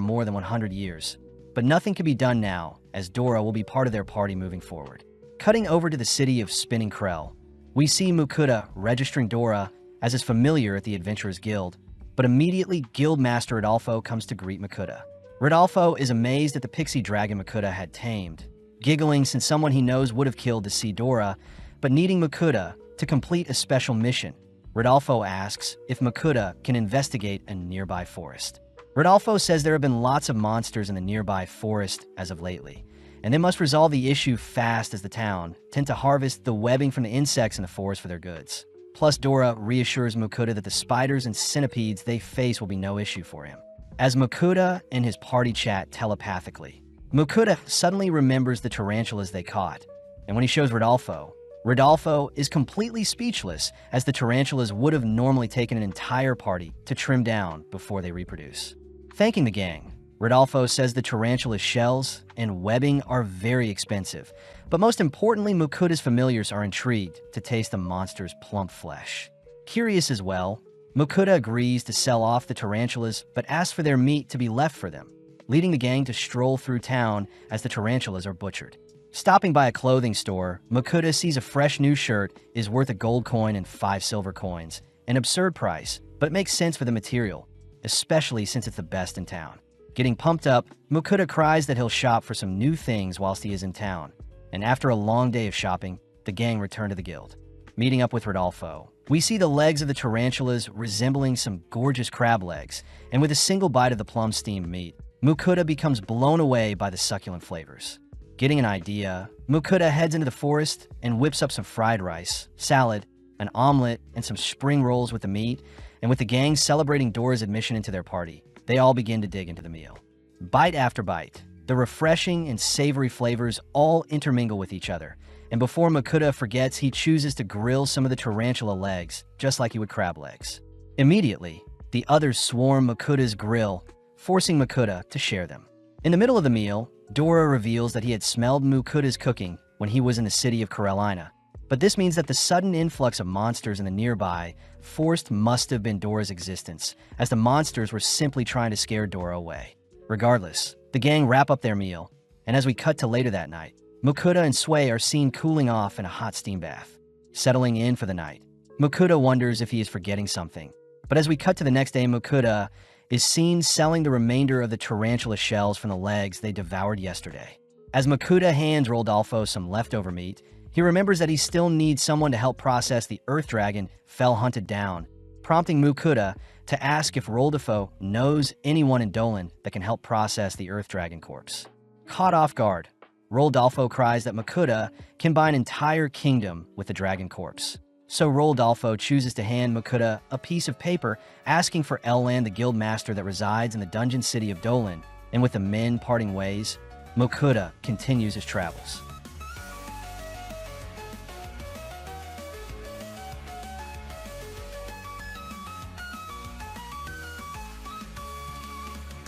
more than 100 years. But nothing can be done now, as Dora will be part of their party moving forward. Cutting over to the city of Spinning Krell, we see Makuta registering Dora as his familiar at the Adventurers Guild, but immediately Guildmaster Rodolfo comes to greet Makuta. Rodolfo is amazed at the pixie dragon Makuta had tamed, giggling since someone he knows would have killed to see Dora, but needing Makuta to complete a special mission. Rodolfo asks if Makuta can investigate a nearby forest. Rodolfo says there have been lots of monsters in the nearby forest as of lately, and they must resolve the issue fast as the town tend to harvest the webbing from the insects in the forest for their goods. Plus, Dora reassures Makuta that the spiders and centipedes they face will be no issue for him. As Makuta and his party chat telepathically, Makuta suddenly remembers the tarantulas they caught, and when he shows Rodolfo, Rodolfo is completely speechless as the tarantulas would have normally taken an entire party to trim down before they reproduce. Thanking the gang, Rodolfo says the tarantula's shells and webbing are very expensive, but most importantly, Makuta's familiars are intrigued to taste the monster's plump flesh. Curious as well, Makuta agrees to sell off the tarantulas but asks for their meat to be left for them, leading the gang to stroll through town as the tarantulas are butchered. Stopping by a clothing store, Makuta sees a fresh new shirt is worth a gold coin and 5 silver coins, an absurd price, but it makes sense for the material, especially since it's the best in town. Getting pumped up, Makuta cries that he'll shop for some new things whilst he is in town, and after a long day of shopping, the gang return to the guild. Meeting up with Rodolfo, we see the legs of the tarantulas resembling some gorgeous crab legs, and with a single bite of the plum steamed meat, Makuta becomes blown away by the succulent flavors. Getting an idea, Makuta heads into the forest and whips up some fried rice, salad, an omelet, and some spring rolls with the meat, and with the gang celebrating Dora's admission into their party, they all begin to dig into the meal. Bite after bite, the refreshing and savory flavors all intermingle with each other, and before Makuta forgets, he chooses to grill some of the tarantula legs, just like he would crab legs. Immediately, the others swarm Makuta's grill, forcing Makuta to share them. In the middle of the meal, Dora reveals that he had smelled Makuta's cooking when he was in the city of Carolina, but this means that the sudden influx of monsters in the nearby forest must have been Dora's existence, as the monsters were simply trying to scare Dora away. Regardless, the gang wrap up their meal, and as we cut to later that night, Makuta and Sway are seen cooling off in a hot steam bath. Settling in for the night, Mukuda wonders if he is forgetting something. But as we cut to the next day, Mukuda is seen selling the remainder of the tarantula shells from the legs they devoured yesterday. As Mukuda hands Rodolfo some leftover meat, he remembers that he still needs someone to help process the earth dragon Fell hunted down, prompting Mukuda to ask if Rodolfo knows anyone in Dolan that can help process the earth dragon corpse. Caught off guard, Rodolfo cries that Mukuda can buy an entire kingdom with the dragon corpse. So Rodolfo chooses to hand Mukuda a piece of paper asking for Elland, the guild master that resides in the dungeon city of Dolan, and with the men parting ways, Mukuda continues his travels.